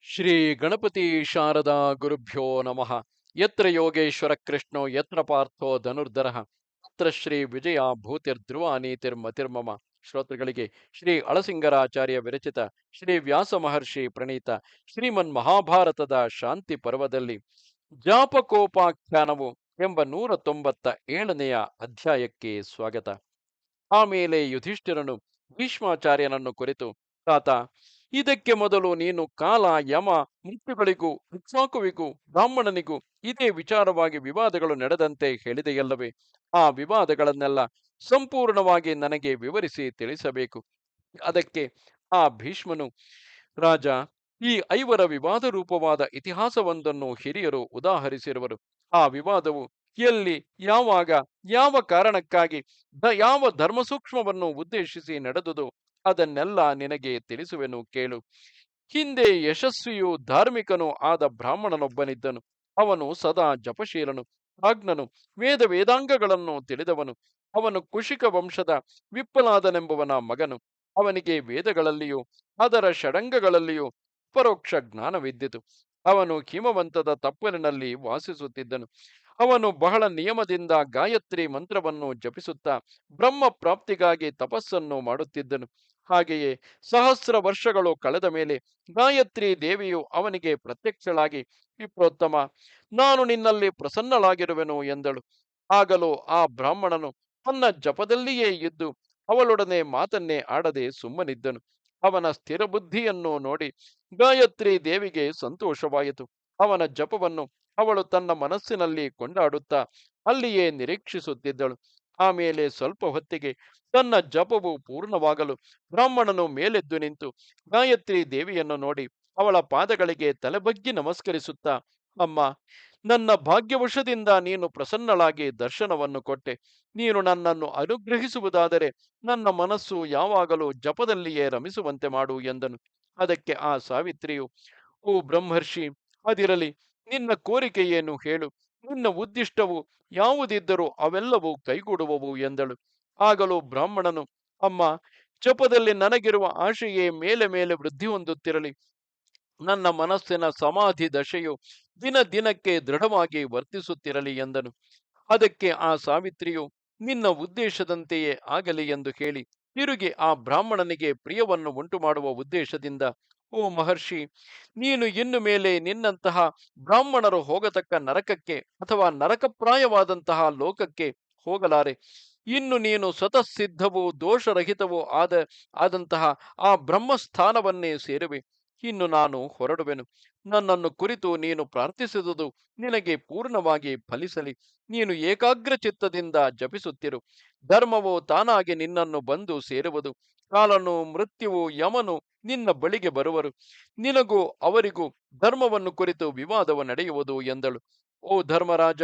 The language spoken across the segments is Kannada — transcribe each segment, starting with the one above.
ಶ್ರೀ ಗಣಪತಿ ಶಾರದಾ ಗುರುಭ್ಯೋ ನಮಃ. ಯತ್ರ ಯೋಗೇಶ್ವರ ಕೃಷ್ಣೋ ಯತ್ರ ಪಾರ್ಥೋ ಧನುರ್ಧರಃ ತತ್ರ ಶ್ರೀ ವಿಜಯ ಭೂತಿರ್ಧ್ರುವ ನೀತಿರ್ಮತಿರ್ಮಮ. ಶ್ರೋತೃಗಳಿಗೆ ಶ್ರೀ ಅಳಸಿಂಗರಾಚಾರ್ಯ ವಿರಚಿತ ಶ್ರೀ ವ್ಯಾಸ ಮಹರ್ಷಿ ಪ್ರಣೀತ ಶ್ರೀಮನ್ ಮಹಾಭಾರತದ ಶಾಂತಿ ಪರ್ವದಲ್ಲಿ ಜಾಪಕೋಪಾಖ್ಯಾನವು ಎಂಬ 197ನೆಯ ಅಧ್ಯಾಯಕ್ಕೆ ಸ್ವಾಗತ. ಆಮೇಲೆ ಯುಧಿಷ್ಠಿರನು ಭೀಷ್ಮಾಚಾರ್ಯನನ್ನು ಕುರಿತು, ತಾತ, ಇದಕ್ಕೆ ಮೊದಲು ನೀನು ಕಾಲ, ಯಮ, ಮೃತ್ಯುಗಳಿಗೂ ಇಕ್ಷ್ವಾಕುವಿಗೂ ಬ್ರಾಹ್ಮಣನಿಗೂ ಇದೇ ವಿಚಾರವಾಗಿ ವಿವಾದಗಳು ನಡೆದಂತೆ ಹೇಳಿದೆಯಲ್ಲವೇ? ಆ ವಿವಾದಗಳನ್ನೆಲ್ಲ ಸಂಪೂರ್ಣವಾಗಿ ನನಗೆ ವಿವರಿಸಿ ತಿಳಿಸಬೇಕು. ಅದಕ್ಕೆ ಆ ಭೀಷ್ಮನು, ರಾಜ, ಈ ಐವರ ವಿವಾದ ರೂಪವಾದ ಇತಿಹಾಸವೊಂದನ್ನು ಹಿರಿಯರು ಉದಾಹರಿಸಿರುವರು. ಆ ವಿವಾದವು ಎಲ್ಲಿ, ಯಾವಾಗ, ಯಾವ ಕಾರಣಕ್ಕಾಗಿ, ಯಾವ ಧರ್ಮಸೂಕ್ಷ್ಮವನ್ನು ಉದ್ದೇಶಿಸಿ ನಡೆದುದು ಅದನ್ನೆಲ್ಲ ನಿನಗೆ ತಿಳಿಸುವೆನು, ಕೇಳು. ಹಿಂದೆ ಯಶಸ್ವಿಯೂ ಧಾರ್ಮಿಕನೂ ಆದ ಬ್ರಾಹ್ಮಣನೊಬ್ಬನಿದ್ದನು. ಅವನು ಸದಾ ಜಪಶೀಲನು, ಪ್ರಾಜ್ಞನು, ವೇದಾಂಗಗಳನ್ನು ತಿಳಿದವನು. ಅವನು ಕುಶಿಕ ವಂಶದ ವಿಪ್ಪಲಾದನೆಂಬುವನ ಮಗನು. ಅವನಿಗೆ ವೇದಗಳಲ್ಲಿಯೂ ಅದರ ಷಡಂಗಗಳಲ್ಲಿಯೂ ಪರೋಕ್ಷ ಜ್ಞಾನವಿದ್ದಿತು. ಅವನು ಹಿಮವಂತದ ತಪ್ಪಲಿನಲ್ಲಿ ವಾಸಿಸುತ್ತಿದ್ದನು. ಅವನು ಬಹಳ ನಿಯಮದಿಂದ ಗಾಯತ್ರಿ ಮಂತ್ರವನ್ನು ಜಪಿಸುತ್ತಾ ಬ್ರಹ್ಮ ಪ್ರಾಪ್ತಿಗಾಗಿ ತಪಸ್ಸನ್ನು ಮಾಡುತ್ತಿದ್ದನು. ಹಾಗೆಯೇ ಸಹಸ್ರ ವರ್ಷಗಳು ಕಳೆದ ಮೇಲೆ ಗಾಯತ್ರಿ ದೇವಿಯು ಅವನಿಗೆ ಪ್ರತ್ಯಕ್ಷಳಾಗಿ, ವಿಪ್ರೋತ್ತಮ, ನಾನು ನಿನ್ನಲ್ಲಿ ಪ್ರಸನ್ನಳಾಗಿರುವೆನು ಎಂದಳು. ಆಗಲೂ ಆ ಬ್ರಾಹ್ಮಣನು ತನ್ನ ಜಪದಲ್ಲಿಯೇ ಇದ್ದು ಅವಳೊಡನೆ ಮಾತನ್ನೇ ಆಡದೆ ಸುಮ್ಮನಿದ್ದನು. ಅವನ ಸ್ಥಿರ ಬುದ್ಧಿಯನ್ನು ನೋಡಿ ಗಾಯತ್ರಿ ದೇವಿಗೆ ಸಂತೋಷವಾಯಿತು. ಅವನ ಜಪವನ್ನು ಅವಳು ತನ್ನ ಮನಸ್ಸಿನಲ್ಲಿ ಕೊಂಡಾಡುತ್ತಾ ಅಲ್ಲಿಯೇ ನಿರೀಕ್ಷಿಸುತ್ತಿದ್ದಳು. ಆಮೇಲೆ ಸ್ವಲ್ಪ ಹೊತ್ತಿಗೆ ತನ್ನ ಜಪವು ಪೂರ್ಣವಾಗಲು ಬ್ರಾಹ್ಮಣನು ಮೇಲೆದ್ದು ನಿಂತು ಗಾಯತ್ರಿ ದೇವಿಯನ್ನು ನೋಡಿ ಅವಳ ಪಾದಗಳಿಗೆ ತಲೆಬಗ್ಗಿ ನಮಸ್ಕರಿಸುತ್ತಾ, ಅಮ್ಮ, ನನ್ನ ಭಾಗ್ಯವಶದಿಂದ ನೀನು ಪ್ರಸನ್ನಳಾಗಿ ದರ್ಶನವನ್ನು ಕೊಟ್ಟೆ. ನೀನು ನನ್ನನ್ನು ಅನುಗ್ರಹಿಸುವುದಾದರೆ ನನ್ನ ಮನಸ್ಸು ಯಾವಾಗಲೂ ಜಪದಲ್ಲಿಯೇ ರಮಿಸುವಂತೆ ಮಾಡು ಎಂದನು. ಅದಕ್ಕೆ ಆ ಸಾವಿತ್ರಿಯು, ಓ ಬ್ರಹ್ಮರ್ಷಿ, ಅದಿರಲಿ, ನಿನ್ನ ಕೋರಿಕೆ ಏನು ಹೇಳು. ನಿನ್ನ ಉದ್ದಿಷ್ಟವು ಯಾವುದಿದ್ದರೂ ಅವೆಲ್ಲವೂ ಕೈಗೂಡುವವು ಎಂದಳು. ಆಗಲೂ ಬ್ರಾಹ್ಮಣನು, ಅಮ್ಮ, ಜಪದಲ್ಲಿ ನನಗಿರುವ ಆಶೆಯೇ ಮೇಲೆ ಮೇಲೆ ವೃದ್ಧಿ ಹೊಂದುತ್ತಿರಲಿ. ನನ್ನ ಮನಸ್ಸಿನ ಸಮಾಧಿ ದಶೆಯು ದಿನ ದಿನಕ್ಕೆ ದೃಢವಾಗಿ ವರ್ತಿಸುತ್ತಿರಲಿ ಎಂದನು. ಅದಕ್ಕೆ ಆ ಸಾವಿತ್ರಿಯು, ನಿನ್ನ ಉದ್ದೇಶದಂತೆಯೇ ಆಗಲಿ ಎಂದು ಹೇಳಿ ತಿರುಗಿ ಆ ಬ್ರಾಹ್ಮಣನಿಗೆ ಪ್ರಿಯವನ್ನು ಉಂಟು ಮಾಡುವ ಉದ್ದೇಶದಿಂದ, ಓ ಮಹರ್ಷಿ, ನೀನು ಇನ್ನು ಮೇಲೆ ನಿನ್ನಂತಹ ಬ್ರಾಹ್ಮಣರು ಹೋಗತಕ್ಕ ನರಕಕ್ಕೆ ಅಥವಾ ನರಕಪ್ರಾಯವಾದಂತಹ ಲೋಕಕ್ಕೆ ಹೋಗಲಾರೆ. ಇನ್ನು ನೀನು ಸ್ವತಃಸಿದ್ಧವೂ ದೋಷರಹಿತವೂ ಆದಂತಹ ಆ ಬ್ರಹ್ಮಸ್ಥಾನವನ್ನೇ ಸೇರುವೆ. ಇನ್ನು ನಾನು ಹೊರಡುವೆನು. ನನ್ನನ್ನು ಕುರಿತು ನೀನು ಪ್ರಾರ್ಥಿಸಿದುದು ನಿನಗೆ ಪೂರ್ಣವಾಗಿ ಫಲಿಸಲಿ. ನೀನು ಏಕಾಗ್ರ ಚಿತ್ತದಿಂದ ಜಪಿಸುತ್ತಿರು. ಧರ್ಮವು ತಾನಾಗಿ ನಿನ್ನನ್ನು ಬಂದು ಸೇರುವುದು. ಕಾಲನು, ಮೃತ್ಯುವು, ಯಮನು ನಿನ್ನ ಬಳಿಗೆ ಬರುವರು. ನಿನಗೂ ಅವರಿಗೂ ಧರ್ಮವನ್ನು ಕುರಿತು ವಿವಾದವು ನಡೆಯುವುದು ಎಂದಳು. ಓ ಧರ್ಮರಾಜ,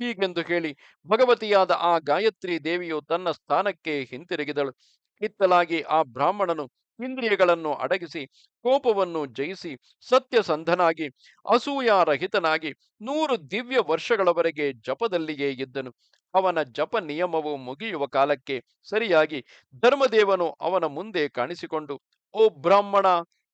ಹೀಗೆಂದು ಹೇಳಿ ಭಗವತಿಯಾದ ಆ ಗಾಯತ್ರಿ ದೇವಿಯು ತನ್ನ ಸ್ಥಾನಕ್ಕೆ ಹಿಂತಿರುಗಿದಳು. ಇತ್ತಲಾಗಿ ಆ ಬ್ರಾಹ್ಮಣನು ಇಂದ್ರಿಯಗಳನ್ನು ಅಡಗಿಸಿ ಕೋಪವನ್ನು ಜಯಿಸಿ ಸತ್ಯಸಂಧನಾಗಿ ಅಸೂಯಾರಹಿತನಾಗಿ 100 ದಿವ್ಯ ವರ್ಷಗಳವರೆಗೆ ಜಪದಲ್ಲಿಯೇ ಇದ್ದನು. ಅವನ ಜಪ ನಿಯಮವು ಮುಗಿಯುವ ಕಾಲಕ್ಕೆ ಸರಿಯಾಗಿ ಧರ್ಮದೇವನು ಅವನ ಮುಂದೆ ಕಾಣಿಸಿಕೊಂಡು, ಓ ಬ್ರಾಹ್ಮಣ,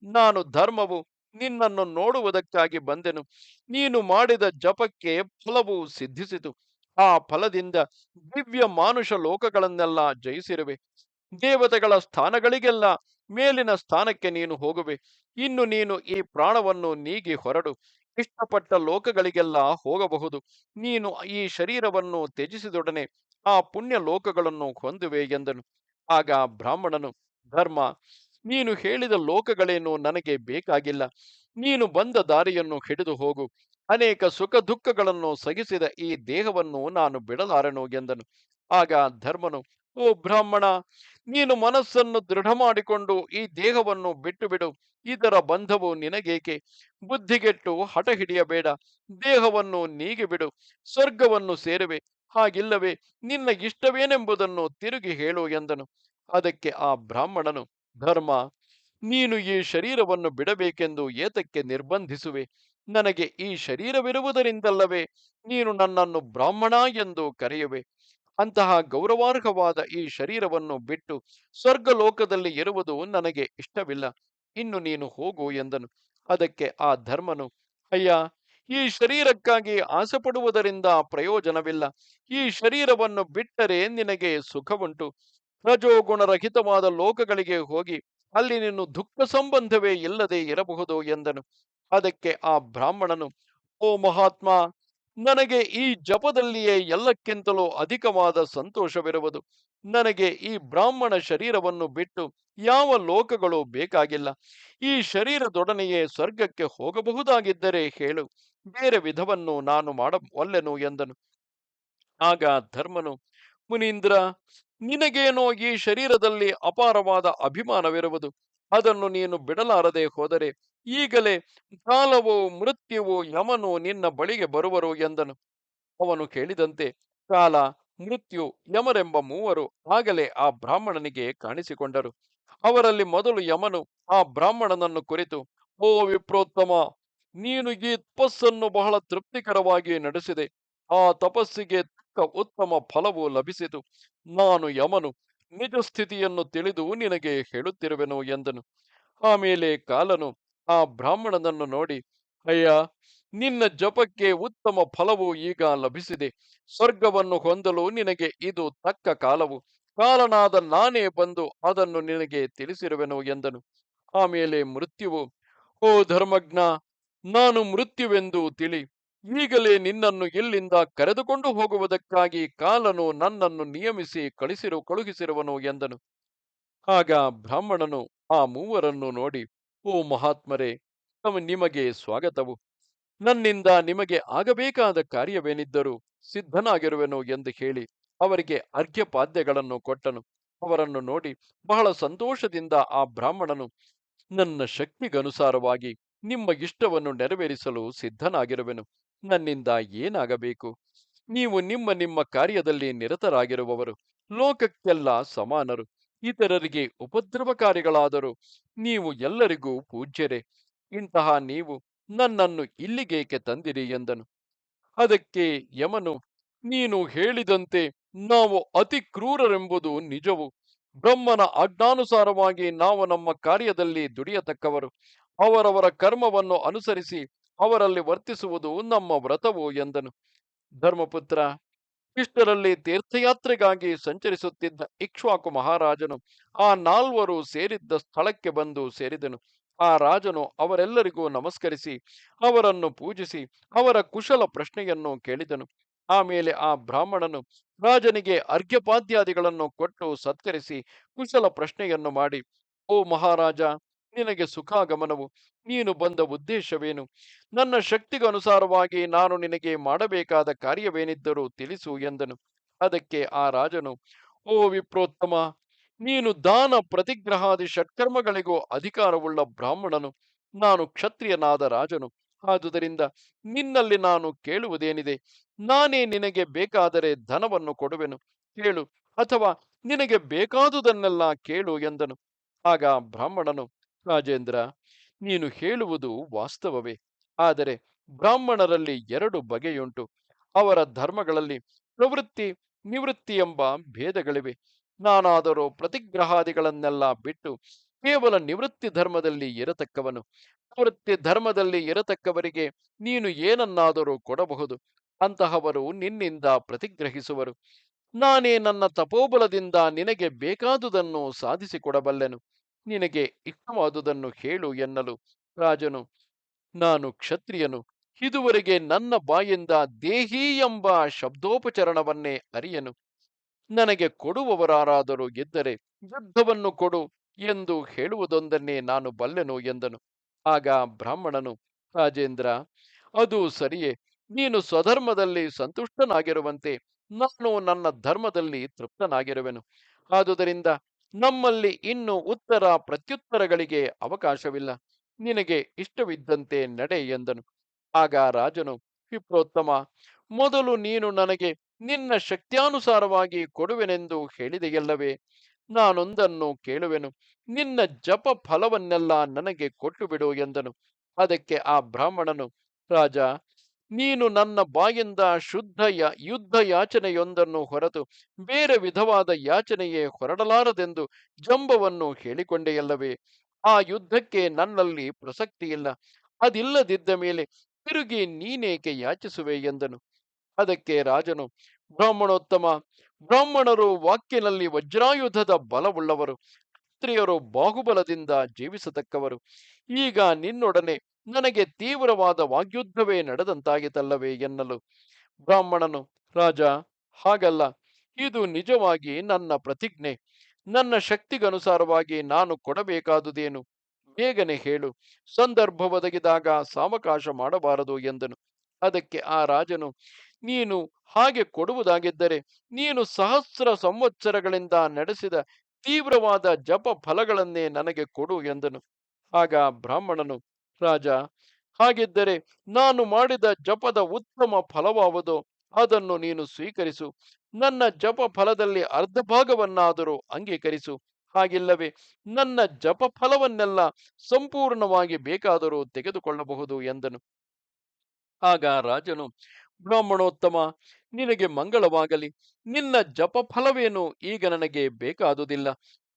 ನಾನು ಧರ್ಮವು ನಿನ್ನನ್ನು ನೋಡುವುದಕ್ಕಾಗಿ ಬಂದೆನು. ನೀನು ಮಾಡಿದ ಜಪಕ್ಕೆ ಫಲವು ಸಿದ್ಧಿಸಿತು. ಆ ಫಲದಿಂದ ದಿವ್ಯ ಮಾನುಷ ಲೋಕಗಳನ್ನೆಲ್ಲ ಜಯಿಸಿರುವೆ. ದೇವತೆಗಳ ಸ್ಥಾನಗಳಿಗೆಲ್ಲ ಮೇಲಿನ ಸ್ಥಾನಕ್ಕೆ ನೀನು ಹೋಗುವೆ. ಇನ್ನು ನೀನು ಈ ಪ್ರಾಣವನ್ನು ನೀಗಿ ಹೊರಡು. ಇಷ್ಟಪಟ್ಟ ಲೋಕಗಳಿಗೆಲ್ಲ ಹೋಗಬಹುದು. ನೀನು ಈ ಶರೀರವನ್ನು ತ್ಯಜಿಸಿದೊಡನೆ ಆ ಪುಣ್ಯ ಲೋಕಗಳನ್ನು ಹೊಂದುವೆ ಎಂದನು. ಆಗ ಬ್ರಾಹ್ಮಣನು, ಧರ್ಮ, ನೀನು ಹೇಳಿದ ಲೋಕಗಳೇನು ನನಗೆ ಬೇಕಾಗಿಲ್ಲ. ನೀನು ಬಂದ ದಾರಿಯನ್ನು ಹಿಡಿದು ಹೋಗು. ಅನೇಕ ಸುಖ ದುಃಖಗಳನ್ನು ಸಹಿಸಿದ ಈ ದೇಹವನ್ನು ನಾನು ಬಿಡಲಾರೆನು ಎಂದನು. ಆಗ ಧರ್ಮನು, ಓ ಬ್ರಾಹ್ಮಣ, ನೀನು ಮನಸ್ಸನ್ನು ದೃಢ ಮಾಡಿಕೊಂಡು ಈ ದೇಹವನ್ನು ಬಿಟ್ಟು ಬಿಡು. ಇದರ ಬಂಧವು ನಿನಗೇಕೆ? ಬುದ್ಧಿಗೆಟ್ಟು ಹಠ ಹಿಡಿಯಬೇಡ. ದೇಹವನ್ನು ನೀಗಿಬಿಡು. ಸ್ವರ್ಗವನ್ನು ಸೇರುವೆ. ಹಾಗಿಲ್ಲವೇ ನಿನ್ನ ಇಷ್ಟವೇನೆಂಬುದನ್ನು ತಿರುಗಿ ಹೇಳು ಎಂದನು. ಅದಕ್ಕೆ ಆ ಬ್ರಾಹ್ಮಣನು, ಧರ್ಮ, ನೀನು ಈ ಶರೀರವನ್ನು ಬಿಡಬೇಕೆಂದು ಏತಕ್ಕೆ ನಿರ್ಬಂಧಿಸುವೆ? ನನಗೆ ಈ ಶರೀರವಿರುವುದರಿಂದಲ್ಲವೇ ನೀನು ನನ್ನನ್ನು ಬ್ರಾಹ್ಮಣ ಎಂದು ಕರೆಯುವೆ? ಅಂತಹ ಗೌರವಾರ್ಹವಾದ ಈ ಶರೀರವನ್ನು ಬಿಟ್ಟು ಸ್ವರ್ಗಲೋಕದಲ್ಲಿ ಇರುವುದು ನನಗೆ ಇಷ್ಟವಿಲ್ಲ. ಇನ್ನು ನೀನು ಹೋಗು ಎಂದನು. ಅದಕ್ಕೆ ಆ ಧರ್ಮನು, ಅಯ್ಯ, ಈ ಶರೀರಕ್ಕಾಗಿ ಆಸೆ ಪಡುವುದರಿಂದ ಪ್ರಯೋಜನವಿಲ್ಲ. ಈ ಶರೀರವನ್ನು ಬಿಟ್ಟರೆ ನಿನಗೆ ಸುಖವುಂಟು. ರಜೋಗುಣರಹಿತವಾದ ಲೋಕಗಳಿಗೆ ಹೋಗಿ ಅಲ್ಲಿ ನೀನು ದುಃಖ ಸಂಬಂಧವೇ ಇಲ್ಲದೆ ಇರಬಹುದು ಎಂದನು. ಅದಕ್ಕೆ ಆ ಬ್ರಾಹ್ಮಣನು, ಓ ಮಹಾತ್ಮ, ನನಗೆ ಈ ಜಪದಲ್ಲಿಯೇ ಎಲ್ಲಕ್ಕಿಂತಲೂ ಅಧಿಕವಾದ ಸಂತೋಷವಿರುವುದು. ನನಗೆ ಈ ಬ್ರಾಹ್ಮಣ ಶರೀರವನ್ನು ಬಿಟ್ಟು ಯಾವ ಲೋಕಗಳು ಬೇಕಾಗಿಲ್ಲ. ಈ ಶರೀರದೊಡನೆಯೇ ಸ್ವರ್ಗಕ್ಕೆ ಹೋಗಬಹುದಾಗಿದ್ದರೆ ಹೇಳು, ಬೇರೆ ವಿಧವನ್ನು ನಾನು ಮಾಡಬಲ್ಲೆನು ಎಂದನು. ಆಗ ಧರ್ಮನು, ಮುನೀಂದ್ರ, ನಿನಗೇನೋ ಈ ಶರೀರದಲ್ಲಿ ಅಪಾರವಾದ ಅಭಿಮಾನವಿರುವುದು. ಅದನ್ನು ನೀನು ಬಿಡಲಾರದೆ ಹೋದರೆ ಈಗಲೇ ಕಾಲವು, ಮೃತ್ಯುವು, ಯಮನು ನಿನ್ನ ಬಳಿಗೆ ಬರುವರು ಎಂದನು. ಅವನು ಕೇಳಿದಂತೆ ಕಾಲ, ಮೃತ್ಯು, ಯಮರೆಂಬ ಮೂವರು ಆಗಲೇ ಆ ಬ್ರಾಹ್ಮಣನಿಗೆ ಕಾಣಿಸಿಕೊಂಡರು. ಅವರಲ್ಲಿ ಮೊದಲು ಯಮನು ಆ ಬ್ರಾಹ್ಮಣನನ್ನು ಕುರಿತು, ಓ ವಿಪ್ರೋತ್ತಮ, ನೀನು ಈ ತಪಸ್ಸನ್ನು ಬಹಳ ತೃಪ್ತಿಕರವಾಗಿ ನಡೆಸಿದೆ. ಆ ತಪಸ್ಸಿಗೆ ತಕ್ಕ ಉತ್ತಮ ಫಲವು ಲಭಿಸಿತು. ನಾನು ಯಮನು ನಿಜ ಸ್ಥಿತಿಯನ್ನು ತಿಳಿದು ನಿನಗೆ ಹೇಳುತ್ತಿರುವೆನು ಎಂದನು. ಆಮೇಲೆ ಕಾಲನು ಆ ಬ್ರಾಹ್ಮಣನನ್ನು ನೋಡಿ, ಅಯ್ಯ, ನಿನ್ನ ಜಪಕ್ಕೆ ಉತ್ತಮ ಫಲವು ಈಗ ಲಭಿಸಿದೆ. ಸ್ವರ್ಗವನ್ನು ಹೊಂದಲು ನಿನಗೆ ಇದು ತಕ್ಕ ಕಾಲವು. ಕಾಲನಾದ ನಾನೇ ಬಂದು ಅದನ್ನು ನಿನಗೆ ತಿಳಿಸಿರುವೆನು ಎಂದನು. ಆಮೇಲೆ ಮೃತ್ಯುವು, ಓ ಧರ್ಮಜ್ಞ, ನಾನು ಮೃತ್ಯುವೆಂದು ತಿಳಿ. ಈಗಲೇ ನಿನ್ನನ್ನು ಇಲ್ಲಿಂದ ಕರೆದುಕೊಂಡು ಹೋಗುವುದಕ್ಕಾಗಿ ಕಾಲನು ನನ್ನನ್ನು ನಿಯಮಿಸಿ ಕಳುಹಿಸಿರುವನು ಎಂದನು. ಆಗ ಬ್ರಾಹ್ಮಣನು ಆ ಮೂವರನ್ನು ನೋಡಿ, ಓ ಮಹಾತ್ಮರೇ, ನಿಮಗೆ ಸ್ವಾಗತವು. ನನ್ನಿಂದ ನಿಮಗೆ ಆಗಬೇಕಾದ ಕಾರ್ಯವೇನಿದ್ದರೂ ಸಿದ್ಧನಾಗಿರುವೆನು ಎಂದು ಹೇಳಿ ಅವರಿಗೆ ಅರ್ಘ್ಯಪಾದ್ಯಗಳನ್ನು ಕೊಟ್ಟನು. ಅವರನ್ನು ನೋಡಿ ಬಹಳ ಸಂತೋಷದಿಂದ ಆ ಬ್ರಾಹ್ಮಣನು, ನನ್ನ ಶಕ್ತಿಗನುಸಾರವಾಗಿ ನಿಮ್ಮ ಇಷ್ಟವನ್ನು ನೆರವೇರಿಸಲು ಸಿದ್ಧನಾಗಿರುವೆನು. ನನ್ನಿಂದ ಏನಾಗಬೇಕು? ನೀವು ನಿಮ್ಮ ನಿಮ್ಮ ಕಾರ್ಯದಲ್ಲಿ ನಿರತರಾಗಿರುವವರು, ಲೋಕಕ್ಕೆಲ್ಲ ಸಮಾನರು. ಇತರರಿಗೆ ಉಪದ್ರವಕಾರಿಗಳಾದರೂ ನೀವು ಎಲ್ಲರಿಗೂ ಪೂಜ್ಯರೇ. ಇಂತಹ ನೀವು ನನ್ನನ್ನು ಇಲ್ಲಿಗೇಕೆ ತಂದಿರಿ ಎಂದನು. ಅದಕ್ಕೆ ಯಮನು, ನೀನು ಹೇಳಿದಂತೆ ನಾವು ಅತಿ ಕ್ರೂರರೆಂಬುದು ನಿಜವು. ಬ್ರಹ್ಮನ ಆಜ್ಞಾನುಸಾರವಾಗಿ ನಾವು ನಮ್ಮ ಕಾರ್ಯದಲ್ಲಿ ದುಡಿಯತಕ್ಕವರು. ಅವರವರ ಕರ್ಮವನ್ನು ಅನುಸರಿಸಿ ಅವರಲ್ಲಿ ವರ್ತಿಸುವುದು ನಮ್ಮ ವ್ರತವು ಎಂದನು. ಧರ್ಮಪುತ್ರ, ಇಷ್ಟರಲ್ಲಿ ತೀರ್ಥಯಾತ್ರೆಗಾಗಿ ಸಂಚರಿಸುತ್ತಿದ್ದ ಇಕ್ಷ್ವಾಕು ಮಹಾರಾಜನು ಆ ನಾಲ್ವರು ಸೇರಿದ್ದ ಸ್ಥಳಕ್ಕೆ ಬಂದು ಸೇರಿದನು. ಆ ರಾಜನು ಅವರೆಲ್ಲರಿಗೂ ನಮಸ್ಕರಿಸಿ ಅವರನ್ನು ಪೂಜಿಸಿ ಅವರ ಕುಶಲ ಪ್ರಶ್ನೆಯನ್ನು ಕೇಳಿದನು. ಆಮೇಲೆ ಆ ಬ್ರಾಹ್ಮಣನು ರಾಜನಿಗೆ ಅರ್ಘ್ಯಪಾದ್ಯಾದಿಗಳನ್ನು ಕೊಟ್ಟು ಸತ್ಕರಿಸಿ ಕುಶಲ ಪ್ರಶ್ನೆಯನ್ನು ಮಾಡಿ, ಓ ಮಹಾರಾಜ, ನಿನಗೆ ಸುಖಾಗಮನವು. ನೀನು ಬಂದ ಉದ್ದೇಶವೇನು? ನನ್ನ ಶಕ್ತಿಗನುಸಾರವಾಗಿ ನಾನು ನಿನಗೆ ಮಾಡಬೇಕಾದ ಕಾರ್ಯವೇನಿದ್ದರೂ ತಿಳಿಸು ಎಂದನು. ಅದಕ್ಕೆ ಆ ರಾಜನು, ಓ ವಿಪ್ರೋತ್ತಮ, ನೀನು ದಾನ ಪ್ರತಿಗ್ರಹಾದಿ ಷಟ್ಕರ್ಮಗಳಿಗೂ ಅಧಿಕಾರವುಳ್ಳ ಬ್ರಾಹ್ಮಣನು. ನಾನು ಕ್ಷತ್ರಿಯನಾದ ರಾಜನು. ಆದುದರಿಂದ ನಿನ್ನಲ್ಲಿ ನಾನು ಕೇಳುವುದೇನಿದೆ? ನಾನೇ ನಿನಗೆ ಬೇಕಾದರೆ ಧನವನ್ನು ಕೊಡುವೆನು, ಕೇಳು, ಅಥವಾ ನಿನಗೆ ಬೇಕಾದುದನ್ನೆಲ್ಲ ಕೇಳು ಎಂದನು. ಆಗ ಬ್ರಾಹ್ಮಣನು, ರಾಜೇಂದ್ರ, ನೀನು ಹೇಳುವುದು ವಾಸ್ತವವೇ. ಆದರೆ ಬ್ರಾಹ್ಮಣರಲ್ಲಿ ಎರಡು ಬಗೆಯುಂಟು. ಅವರ ಧರ್ಮಗಳಲ್ಲಿ ಪ್ರವೃತ್ತಿ, ನಿವೃತ್ತಿ ಎಂಬ ಭೇದಗಳಿವೆ. ನಾನಾದರೂ ಪ್ರತಿಗ್ರಹಾದಿಗಳನ್ನೆಲ್ಲ ಬಿಟ್ಟು ಕೇವಲ ನಿವೃತ್ತಿ ಧರ್ಮದಲ್ಲಿ ಇರತಕ್ಕವನು. ಪ್ರವೃತ್ತಿ ಧರ್ಮದಲ್ಲಿ ಇರತಕ್ಕವರಿಗೆ ನೀನು ಏನನ್ನಾದರೂ ಕೊಡಬಹುದು. ಅಂತಹವರು ನಿನ್ನಿಂದ ಪ್ರತಿಗ್ರಹಿಸುವರು. ನಾನೇ ನನ್ನ ತಪೋಬಲದಿಂದ ನಿನಗೆ ಬೇಕಾದುದನ್ನು ಸಾಧಿಸಿಕೊಡಬಲ್ಲೆನು. ನಿನಗೆ ಇಷ್ಟವಾದುದನ್ನು ಹೇಳು ಎನ್ನಲು ರಾಜನು, ನಾನು ಕ್ಷತ್ರಿಯನು. ಇದುವರೆಗೆ ನನ್ನ ಬಾಯಿಂದ ದೇಹಿ ಎಂಬ ಶಬ್ದೋಪಚರಣವನ್ನೇ ಅರಿಯನು. ನನಗೆ ಕೊಡುವವರಾರಾದರೂ ಇದ್ದರೆ ಯುದ್ಧವನ್ನು ಕೊಡು ಎಂದು ಹೇಳುವುದೊಂದನ್ನೇ ನಾನು ಬಲ್ಲೆನು ಎಂದನು. ಆಗ ಬ್ರಾಹ್ಮಣನು, ರಾಜೇಂದ್ರ, ಅದು ಸರಿಯೇ. ನೀನು ಸ್ವಧರ್ಮದಲ್ಲಿ ಸಂತುಷ್ಟನಾಗಿರುವಂತೆ ನಾನು ನನ್ನ ಧರ್ಮದಲ್ಲಿ ತೃಪ್ತನಾಗಿರುವೆನು. ಆದುದರಿಂದ ನಮ್ಮಲ್ಲಿ ಇನ್ನು ಉತ್ತರ ಪ್ರತ್ಯುತ್ತರಗಳಿಗೆ ಅವಕಾಶವಿಲ್ಲ. ನಿನಗೆ ಇಷ್ಟವಿದ್ದಂತೆ ನಡೆ ಎಂದನು. ಆಗ ರಾಜನು, ವಿಪ್ರೋತ್ತಮ, ಮೊದಲು ನೀನು ನನಗೆ ನಿನ್ನ ಶಕ್ತ್ಯಾನುಸಾರವಾಗಿ ಕೊಡುವೆನೆಂದು ಹೇಳಿದೆಯಲ್ಲವೇ? ನಾನೊಂದನ್ನು ಕೇಳುವೆನು. ನಿನ್ನ ಜಪ ಫಲವನ್ನೆಲ್ಲ ನನಗೆ ಕೊಟ್ಟು ಬಿಡು ಎಂದನು. ಅದಕ್ಕೆ ಆ ಬ್ರಾಹ್ಮಣನು, ರಾಜ, ನೀನು ನನ್ನ ಬಾಯಿಂದ ಯುದ್ಧ ಯಾಚನೆಯೊಂದನ್ನು ಹೊರತು ಬೇರೆ ವಿಧವಾದ ಯಾಚನೆಯೇ ಹೊರಡಲಾರದೆಂದು ಜಂಬವನ್ನು ಹೇಳಿಕೊಂಡೆಯಲ್ಲವೇ? ಆ ಯುದ್ಧಕ್ಕೆ ನನ್ನಲ್ಲಿ ಪ್ರಸಕ್ತಿ ಇಲ್ಲ. ಅದಿಲ್ಲದಿದ್ದ ಮೇಲೆ ತಿರುಗಿ ನೀನೇಕೆ ಯಾಚಿಸುವೆ ಎಂದನು. ಅದಕ್ಕೆ ರಾಜನು, ಬ್ರಾಹ್ಮಣೋತ್ತಮ, ಬ್ರಾಹ್ಮಣರು ವಾಕ್ಯನಲ್ಲಿ ವಜ್ರಾಯುಧದ ಬಲವುಳ್ಳವರು, ಕ್ಷತ್ರಿಯರು ಬಾಹುಬಲದಿಂದ ಜೀವಿಸತಕ್ಕವರು. ಈಗ ನಿನ್ನೊಡನೆ ನನಗೆ ತೀವ್ರವಾದ ವಾಗ್ಯುದ್ಧವೇ ನಡೆದಂತಾಗಿತಲ್ಲವೇ ಎನ್ನಲು ಬ್ರಾಹ್ಮಣನು, ರಾಜ, ಹಾಗಲ್ಲ. ಇದು ನಿಜವಾಗಿ ನನ್ನ ಪ್ರತಿಜ್ಞೆ. ನನ್ನ ಶಕ್ತಿಗನುಸಾರವಾಗಿ ನಾನು ಕೊಡಬೇಕಾದುದೇನು? ಬೇಗನೆ ಹೇಳು. ಸಂದರ್ಭ ಒದಗಿದಾಗ ಸಾವಕಾಶ ಮಾಡಬಾರದು ಎಂದನು. ಅದಕ್ಕೆ ಆ ರಾಜನು, ನೀನು ಹಾಗೆ ಕೊಡುವುದಾಗಿದ್ದರೆ ನೀನು ಸಹಸ್ರ ಸಂವತ್ಸರಗಳಿಂದ ನಡೆಸಿದ ತೀವ್ರವಾದ ಜಪ ಫಲಗಳನ್ನೇ ನನಗೆ ಕೊಡು ಎಂದನು. ಆಗ ಬ್ರಾಹ್ಮಣನು, ರಾಜ, ಹಾಗಿದ್ದರೆ ನಾನು ಮಾಡಿದ ಜಪದ ಉತ್ತಮ ಫಲವಾವುದೋ ಅದನ್ನು ನೀನು ಸ್ವೀಕರಿಸು. ನನ್ನ ಜಪ ಫಲದಲ್ಲಿ ಅರ್ಧ ಭಾಗವನ್ನಾದರೂ ಅಂಗೀಕರಿಸು. ಹಾಗಿಲ್ಲವೇ ನನ್ನ ಜಪ ಫಲವನ್ನೆಲ್ಲ ಸಂಪೂರ್ಣವಾಗಿ ಬೇಕಾದರೂ ತೆಗೆದುಕೊಳ್ಳಬಹುದು ಎಂದನು. ಆಗ ರಾಜನು, ಬ್ರಾಹ್ಮಣೋತ್ತಮ, ನಿನಗೆ ಮಂಗಳವಾಗಲಿ. ನಿನ್ನ ಜಪ ಫಲವೇನು ಈಗ ನನಗೆ ಬೇಕಾದುದಿಲ್ಲ.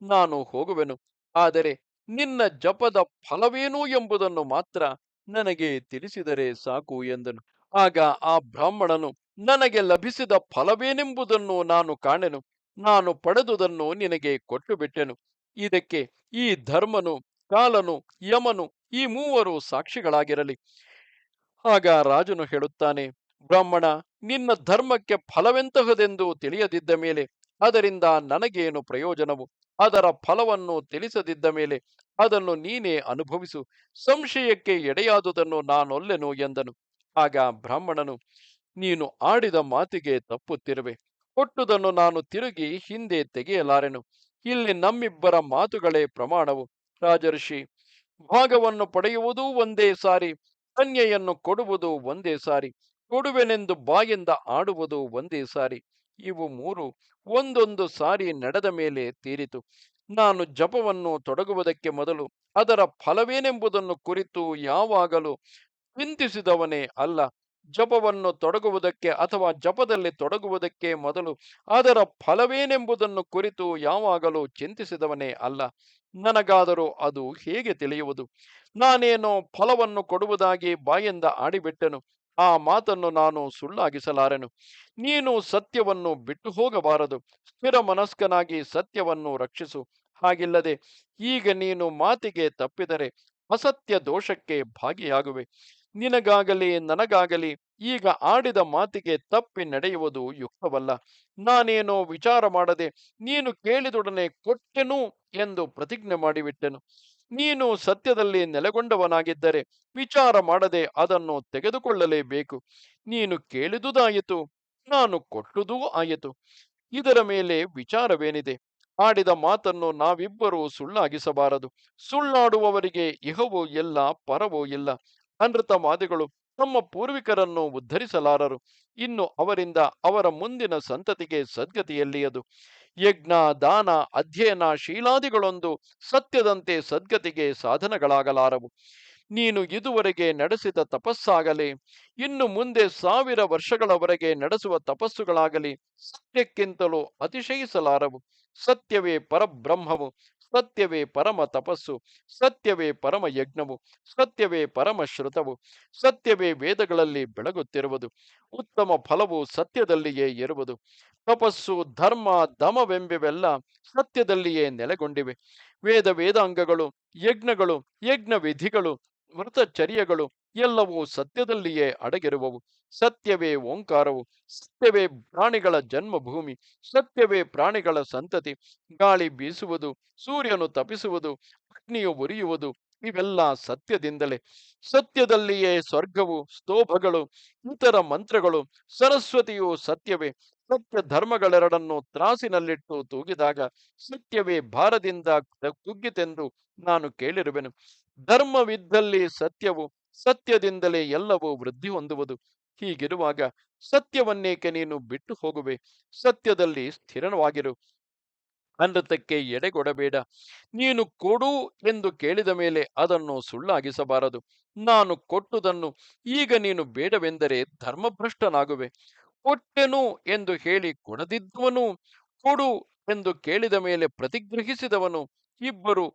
ನಾನು ಹೋಗುವೆನು. ಆದರೆ ನಿನ್ನ ಜಪದ ಫಲವೇನು ಎಂಬುದನ್ನು ಮಾತ್ರ ನನಗೆ ತಿಳಿಸಿದರೆ ಸಾಕು ಎಂದನು. ಆಗ ಆ ಬ್ರಾಹ್ಮಣನು, ನನಗೆ ಲಭಿಸಿದ ಫಲವೇನೆಂಬುದನ್ನು ನಾನು ಕಾಣೆನು. ನಾನು ಪಡೆದುದನ್ನು ನಿನಗೆ ಕೊಟ್ಟು ಬಿಟ್ಟೆನು. ಇದಕ್ಕೆ ಈ ಧರ್ಮನು, ಕಾಲನು, ಯಮನು, ಈ ಮೂವರು ಸಾಕ್ಷಿಗಳಾಗಿರಲಿ. ಆಗ ರಾಜನು ಹೇಳುತ್ತಾನೆ, ಬ್ರಾಹ್ಮಣ, ನಿನ್ನ ಧರ್ಮಕ್ಕೆ ಫಲವೆಂತಹದೆಂದು ತಿಳಿಯದಿದ್ದ ಮೇಲೆ ಅದರಿಂದ ನನಗೇನು ಪ್ರಯೋಜನವು? ಅದರ ಫಲವನ್ನು ತಿಳಿಸದಿದ್ದ ಮೇಲೆ ಅದನ್ನು ನೀನೇ ಅನುಭವಿಸು. ಸಂಶಯಕ್ಕೆ ಎಡೆಯಾದುದನ್ನು ನಾನೊಲ್ಲೆನು ಎಂದನು. ಆಗ ಬ್ರಾಹ್ಮಣನು, ನೀನು ಆಡಿದ ಮಾತಿಗೆ ತಪ್ಪುತ್ತಿರುವೆ. ಕೊಟ್ಟುದನ್ನು ನಾನು ತಿರುಗಿ ಹಿಂದೆ ತೆಗೆಯಲಾರೆನು. ಇಲ್ಲಿ ನಮ್ಮಿಬ್ಬರ ಮಾತುಗಳೇ ಪ್ರಮಾಣವು. ರಾಜರ್ಷಿ, ಭಾಗವನ್ನು ಪಡೆಯುವುದೂ ಒಂದೇ ಸಾರಿ, ಕನ್ಯೆಯನ್ನು ಕೊಡುವುದು ಒಂದೇ ಸಾರಿ, ಕೊಡುವೆನೆಂದು ಬಾಯಿಂದ ಆಡುವುದು ಒಂದೇ ಸಾರಿ. ಇವು ಮೂರು ಒಂದೊಂದು ಸಾರಿ ನಡೆದ ಮೇಲೆ ತೀರಿತು. ನಾನು ಜಪವನ್ನು ತೊಡಗುವುದಕ್ಕೆ ಮೊದಲು ಅದರ ಫಲವೇನೆಂಬುದನ್ನು ಕುರಿತು ಯಾವಾಗಲೂ ಚಿಂತಿಸಿದವನೇ ಅಲ್ಲ. ಜಪವನ್ನು ತೊಡಗುವುದಕ್ಕೆ ಅಥವಾ ಜಪದಲ್ಲಿ ತೊಡಗುವುದಕ್ಕೆ ಮೊದಲು ಅದರ ಫಲವೇನೆಂಬುದನ್ನು ಕುರಿತು ಯಾವಾಗಲೂ ಚಿಂತಿಸಿದವನೇ ಅಲ್ಲ. ನನಗಾದರೂ ಅದು ಹೇಗೆ ತಿಳಿಯುವುದು? ನಾನೇನೋ ಫಲವನ್ನು ಕೊಡುವುದಾಗಿ ಬಾಯಿಂದ ಆಡಿಬಿಟ್ಟೆನು. ಆ ಮಾತನ್ನು ನಾನು ಸುಳ್ಳಾಗಿಸಲಾರೆನು. ನೀನು ಸತ್ಯವನ್ನು ಬಿಟ್ಟು ಹೋಗಬಾರದು. ಸ್ಥಿರ ಮನಸ್ಕನಾಗಿ ಸತ್ಯವನ್ನು ರಕ್ಷಿಸು. ಹಾಗಿಲ್ಲದೆ ಈಗ ನೀನು ಮಾತಿಗೆ ತಪ್ಪಿದರೆ ಅಸತ್ಯ ದೋಷಕ್ಕೆ ಭಾಗಿಯಾಗುವೆ. ನಿನಗಾಗಲಿ ನನಗಾಗಲಿ ಈಗ ಆಡಿದ ಮಾತಿಗೆ ತಪ್ಪಿ ನಡೆಯುವುದು ಯುಕ್ತವಲ್ಲ. ನಾನೇನೋ ವಿಚಾರ ಮಾಡದೆ ನೀನು ಕೇಳಿದೊಡನೆ ಕೊಟ್ಟೆನು ಎಂದು ಪ್ರತಿಜ್ಞೆ ಮಾಡಿಬಿಟ್ಟೆನು. ನೀನು ಸತ್ಯದಲ್ಲಿ ನೆಲೆಗೊಂಡವನಾಗಿದ್ದರೆ ವಿಚಾರ ಮಾಡದೆ ಅದನ್ನು ತೆಗೆದುಕೊಳ್ಳಲೇಬೇಕು. ನೀನು ಕೇಳಿದುದಾಯಿತು, ನಾನು ಕೊಟ್ಟುದೂ ಆಯಿತು. ಇದರ ಮೇಲೆ ವಿಚಾರವೇನಿದೆ? ಆಡಿದ ಮಾತನ್ನು ನಾವಿಬ್ಬರೂ ಸುಳ್ಳಾಗಿಸಬಾರದು. ಸುಳ್ಳಾಡುವವರಿಗೆ ಇಹವೂ ಇಲ್ಲ, ಪರವೂ ಇಲ್ಲ. ಅನೃತವಾದಿಗಳು ತಮ್ಮ ಪೂರ್ವಿಕರನ್ನು ಉದ್ಧರಿಸಲಾರರು. ಇನ್ನು ಅವರಿಂದ ಅವರ ಮುಂದಿನ ಸಂತತಿಗೆ ಸದ್ಗತಿಯಲ್ಲಿಯದು. ಯಜ್ಞ, ದಾನ, ಅಧ್ಯಯನ, ಶೀಲಾದಿಗಳೊಂದು ಸತ್ಯದಂತೆ ಸದ್ಗತಿಗೆ ಸಾಧನಗಳಾಗಲಾರವು. ನೀನು ಇದುವರೆಗೆ ನಡೆಸಿದ ತಪಸ್ಸಾಗಲಿ, ಇನ್ನು ಮುಂದೆ 1000 ವರ್ಷಗಳವರೆಗೆ ನಡೆಸುವ ತಪಸ್ಸುಗಳಾಗಲಿ ಸತ್ಯಕ್ಕಿಂತಲೂ ಅತಿಶಯಿಸಲಾರವು. ಸತ್ಯವೇ ಪರಬ್ರಹ್ಮವು, ಸತ್ಯವೇ ಪರಮ ತಪಸ್ಸು, ಸತ್ಯವೇ ಪರಮ ಯಜ್ಞವು, ಸತ್ಯವೇ ಪರಮ ಶ್ರುತವು, ಸತ್ಯವೇ ವೇದಗಳಲ್ಲಿ ಬೆಳಗುತ್ತಿರುವುದು. ಉತ್ತಮ ಫಲವು ಸತ್ಯದಲ್ಲಿಯೇ ಇರುವುದು. ತಪಸ್ಸು, ಧರ್ಮ, ದಮವೆಂಬಿವೆಲ್ಲ ಸತ್ಯದಲ್ಲಿಯೇ ನೆಲೆಗೊಂಡಿವೆ. ವೇದಾಂಗಗಳು, ಯಜ್ಞಗಳು, ಯಜ್ಞ ವಿಧಿಗಳು, ವ್ರತಚರ್ಯಗಳು ಎಲ್ಲವೂ ಸತ್ಯದಲ್ಲಿಯೇ ಅಡಗಿರುವವು. ಸತ್ಯವೇ ಓಂಕಾರವು, ಸತ್ಯವೇ ಪ್ರಾಣಿಗಳ ಜನ್ಮಭೂಮಿ, ಸತ್ಯವೇ ಪ್ರಾಣಿಗಳ ಸಂತತಿ. ಗಾಳಿ ಬೀಸುವುದು, ಸೂರ್ಯನು ತಪಿಸುವುದು, ಅಗ್ನಿಯು ಉರಿಯುವುದು, ಇವೆಲ್ಲ ಸತ್ಯದಿಂದಲೇ. ಸತ್ಯದಲ್ಲಿಯೇ ಸ್ವರ್ಗವು, ಸ್ತೋಭಗಳು, ಇತರ ಮಂತ್ರಗಳು, ಸರಸ್ವತಿಯು ಸತ್ಯವೇ. ಸತ್ಯ ಧರ್ಮಗಳೆರಡನ್ನು ತ್ರಾಸಿನಲ್ಲಿಟ್ಟು ತೂಗಿದಾಗ ಸತ್ಯವೇ ಭಾರದಿಂದ ಕುಗ್ಗಿತೆಂದು ನಾನು ಕೇಳಿರುವೆನು. ಧರ್ಮವಿದ್ದಲ್ಲಿ ಸತ್ಯವು, ಸತ್ಯದಿಂದಲೇ ಎಲ್ಲವೂ ವೃದ್ಧಿ ಹೊಂದುವುದು. ಹೀಗಿರುವಾಗ ಸತ್ಯವನ್ನೇಕೆ ನೀನು ಬಿಟ್ಟು ಹೋಗುವೆ? ಸತ್ಯದಲ್ಲಿ ಸ್ಥಿರವಾಗಿರು. ಅನೃತಕ್ಕೆ ಎಡೆಗೊಡಬೇಡ. ನೀನು ಕೊಡು ಎಂದು ಕೇಳಿದ ಮೇಲೆ ಅದನ್ನು ಸುಳ್ಳಾಗಿಸಬಾರದು. ನಾನು ಕೊಟ್ಟುದನ್ನು ಈಗ ನೀನು ಬೇಡವೆಂದರೆ ಧರ್ಮಭ್ರಷ್ಟನಾಗುವೆ. ಕೊಟ್ಟೆನು ಎಂದು ಹೇಳಿ ಕೊಡದಿದ್ದವನು, ಕೊಡು ಎಂದು ಕೇಳಿದ ಮೇಲೆ ಪ್ರತಿಗ್ರಹಿಸಿದವನು, ಇಬ್ಬರು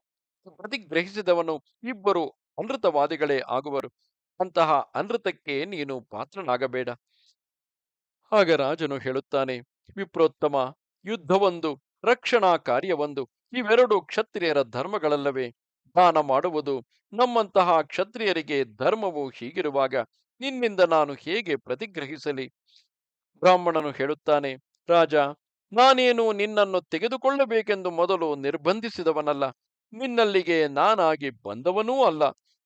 ಪ್ರತಿಗ್ರಹಿಸಿದವನು ಇಬ್ಬರು ಅನೃತವಾದಿಗಳೇ ಆಗುವರು. ಅಂತಹ ಅನೃತಕ್ಕೆ ನೀನು ಪಾತ್ರನಾಗಬೇಡ. ಆಗ ರಾಜನು ಹೇಳುತ್ತಾನೆ, ವಿಪ್ರೋತ್ತಮ, ಯುದ್ಧವೊಂದು, ರಕ್ಷಣಾ ಕಾರ್ಯವೊಂದು, ಇವೆರಡು ಕ್ಷತ್ರಿಯರ ಧರ್ಮಗಳಲ್ಲವೇ? ದಾನ ಮಾಡುವುದು ನಮ್ಮಂತಹ ಕ್ಷತ್ರಿಯರಿಗೆ ಧರ್ಮವು ಹೀಗಿರುವಾಗ ನಿನ್ನಿಂದ ನಾನು ಹೇಗೆ ಪ್ರತಿಗ್ರಹಿಸಲಿ? ಬ್ರಾಹ್ಮಣನು ಹೇಳುತ್ತಾನೆ, ರಾಜ, ನಾನೇನು ನಿನ್ನನ್ನು ತೆಗೆದುಕೊಳ್ಳಬೇಕೆಂದು ಮೊದಲು ನಿರ್ಬಂಧಿಸಿದವನಲ್ಲ, ನಿನ್ನಲ್ಲಿಗೆ ನಾನಾಗಿ ಬಂದವನೂ ಅಲ್ಲ.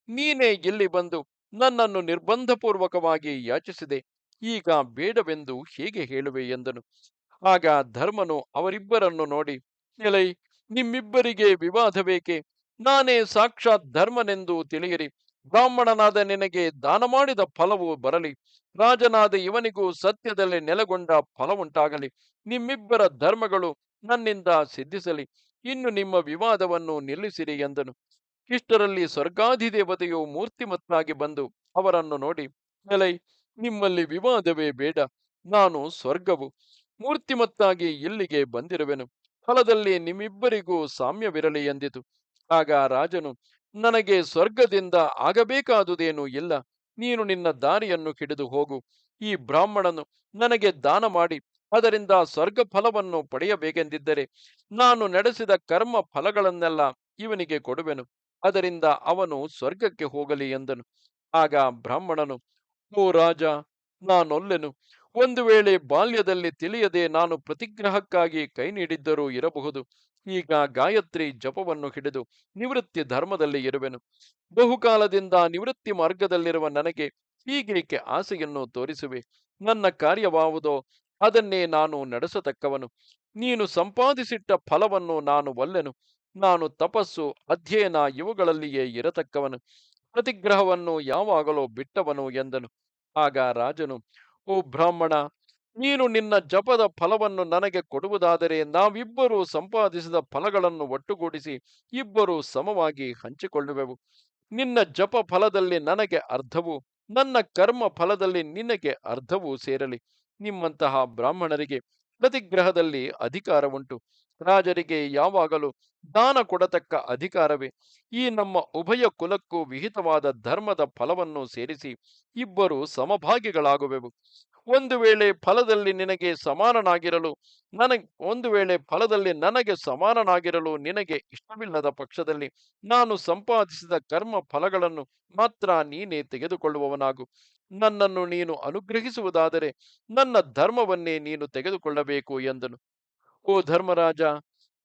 ನೀನೇ ಇಲ್ಲಿ ಬಂದು ನನ್ನನ್ನು ನಿರ್ಬಂಧಪೂರ್ವಕವಾಗಿ ಯಾಚಿಸಿದೆ. ಈಗ ಬೇಡವೆಂದು ಹೇಗೆ ಹೇಳುವೆ ಎಂದನು. ಆಗ ಧರ್ಮನು ಅವರಿಬ್ಬರನ್ನು ನೋಡಿ, ಎಲೈ, ನಿಮ್ಮಿಬ್ಬರಿಗೆ ವಿವಾದವೇಕೆ? ನಾನೇ ಸಾಕ್ಷಾತ್ ಧರ್ಮನೆಂದು ತಿಳಿಯಿರಿ. ಬ್ರಾಹ್ಮಣನಾದ ನಿನಗೆ ದಾನ ಮಾಡಿದ ಫಲವು ಬರಲಿ, ರಾಜನಾದ ಇವನಿಗೂ ಸತ್ಯದಲ್ಲಿ ನೆಲೆಗೊಂಡ ಫಲವುಂಟಾಗಲಿ. ನಿಮ್ಮಿಬ್ಬರ ಧರ್ಮಗಳು ನನ್ನಿಂದ ಸಿದ್ಧಿಸಲಿ. ಇನ್ನು ನಿಮ್ಮ ವಿವಾದವನ್ನು ನಿಲ್ಲಿಸಿರಿ ಎಂದನು. ಇಷ್ಟರಲ್ಲಿ ಸ್ವರ್ಗಾಧಿದೇವತೆಯು ಮೂರ್ತಿಮತ್ತಾಗಿ ಬಂದು ಅವರನ್ನು ನೋಡಿ, ಎಲೈ, ನಿಮ್ಮಲ್ಲಿ ವಿವಾದವೇ ಬೇಡ. ನಾನು ಸ್ವರ್ಗವು ಮೂರ್ತಿಮತ್ತಾಗಿ ಇಲ್ಲಿಗೆ ಬಂದಿರುವೆನು. ಫಲದಲ್ಲಿ ನಿಮ್ಮಿಬ್ಬರಿಗೂ ಸಾಮ್ಯವಿರಲಿ ಎಂದಿತು. ಆಗ ರಾಜನು, ನನಗೆ ಸ್ವರ್ಗದಿಂದ ಆಗಬೇಕಾದುದೇನೂ ಇಲ್ಲ. ನೀನು ನಿನ್ನ ದಾರಿಯನ್ನು ಹಿಡಿದು ಹೋಗು. ಈ ಬ್ರಾಹ್ಮಣನು ನನಗೆ ದಾನ ಮಾಡಿ ಅದರಿಂದ ಸ್ವರ್ಗ ಫಲವನ್ನು ಪಡೆಯಬೇಕೆಂದಿದ್ದರೆ ನಾನು ನಡೆಸಿದ ಕರ್ಮ ಫಲಗಳನ್ನೆಲ್ಲ ಇವನಿಗೆ ಕೊಡುವೆನು. ಅದರಿಂದ ಅವನು ಸ್ವರ್ಗಕ್ಕೆ ಹೋಗಲಿ ಎಂದನು. ಆಗ ಬ್ರಾಹ್ಮಣನು, ಓ ರಾಜ, ನಾನೊಲ್ಲೆನು. ಒಂದು ವೇಳೆ ಬಾಲ್ಯದಲ್ಲಿ ತಿಳಿಯದೆ ನಾನು ಪ್ರತಿಗ್ರಹಕ್ಕಾಗಿ ಕೈ ನೀಡಿದ್ದರೂ ಇರಬಹುದು. ಈಗ ಗಾಯತ್ರಿ ಜಪವನ್ನು ಹಿಡಿದು ನಿವೃತ್ತಿ ಧರ್ಮದಲ್ಲಿ ಇರುವೆನು. ಬಹುಕಾಲದಿಂದ ನಿವೃತ್ತಿ ಮಾರ್ಗದಲ್ಲಿರುವ ನನಗೆ ಹೀಗೇಕೆ ಆಸೆಯನ್ನು ತೋರಿಸುವೆ? ನನ್ನ ಕಾರ್ಯವಾವುದೋ ಅದನ್ನೇ ನಾನು ನಡೆಸತಕ್ಕವನು. ನೀನು ಸಂಪಾದಿಸಿಟ್ಟ ಫಲವನ್ನು ನಾನು ಒಲ್ಲೆನು. ನಾನು ತಪಸ್ಸು, ಅಧ್ಯಯನ ಇವುಗಳಲ್ಲಿಯೇ ಇರತಕ್ಕವನು. ಪ್ರತಿಗ್ರಹವನ್ನು ಯಾವಾಗಲೂ ಬಿಟ್ಟವನು ಎಂದನು. ಆಗ ರಾಜನು, ಓ ಬ್ರಾಹ್ಮಣ, ನೀನು ನಿನ್ನ ಜಪದ ಫಲವನ್ನು ನನಗೆ ಕೊಡುವುದಾದರೆ ನಾವಿಬ್ಬರೂ ಸಂಪಾದಿಸಿದ ಫಲಗಳನ್ನು ಒಟ್ಟುಗೂಡಿಸಿ ಇಬ್ಬರೂ ಸಮವಾಗಿ ಹಂಚಿಕೊಳ್ಳುವೆವು. ನಿನ್ನ ಜಪ ಫಲದಲ್ಲಿ ನನಗೆ ಅರ್ಧವೂ, ನನ್ನ ಕರ್ಮ ಫಲದಲ್ಲಿ ನಿನಗೆ ಅರ್ಧವೂ ಸೇರಲಿ. ನಿಮ್ಮಂತಹ ಬ್ರಾಹ್ಮಣರಿಗೆ ಪ್ರತಿಗ್ರಹದಲ್ಲಿ ಅಧಿಕಾರ ಉಂಟು. ರಾಜರಿಗೆ ಯಾವಾಗಲೂ ದಾನ ಕೊಡತಕ್ಕ ಅಧಿಕಾರವೇ. ಈ ನಮ್ಮ ಉಭಯ ಕುಲಕ್ಕೂ ವಿಹಿತವಾದ ಧರ್ಮದ ಫಲವನ್ನು ಸೇರಿಸಿ ಇಬ್ಬರು ಸಮಭಾಗಿಗಳಾಗುವೆವು. ಒಂದು ವೇಳೆ ಫಲದಲ್ಲಿ ನಿನಗೆ ಸಮಾನನಾಗಿರಲು ಒಂದು ವೇಳೆ ಫಲದಲ್ಲಿ ನನಗೆ ಸಮಾನನಾಗಿರಲು ನಿನಗೆ ಇಷ್ಟವಿಲ್ಲದ ಪಕ್ಷದಲ್ಲಿ ನಾನು ಸಂಪಾದಿಸಿದ ಕರ್ಮ ಫಲಗಳನ್ನು ಮಾತ್ರ ನೀನೇ ತೆಗೆದುಕೊಳ್ಳುವವನಾಗು. ನನ್ನನ್ನು ನೀನು ಅನುಗ್ರಹಿಸುವುದಾದರೆ ನನ್ನ ಧರ್ಮವನ್ನೇ ನೀನು ತೆಗೆದುಕೊಳ್ಳಬೇಕು ಎಂದನು. ಓ ಧರ್ಮರಾಜ,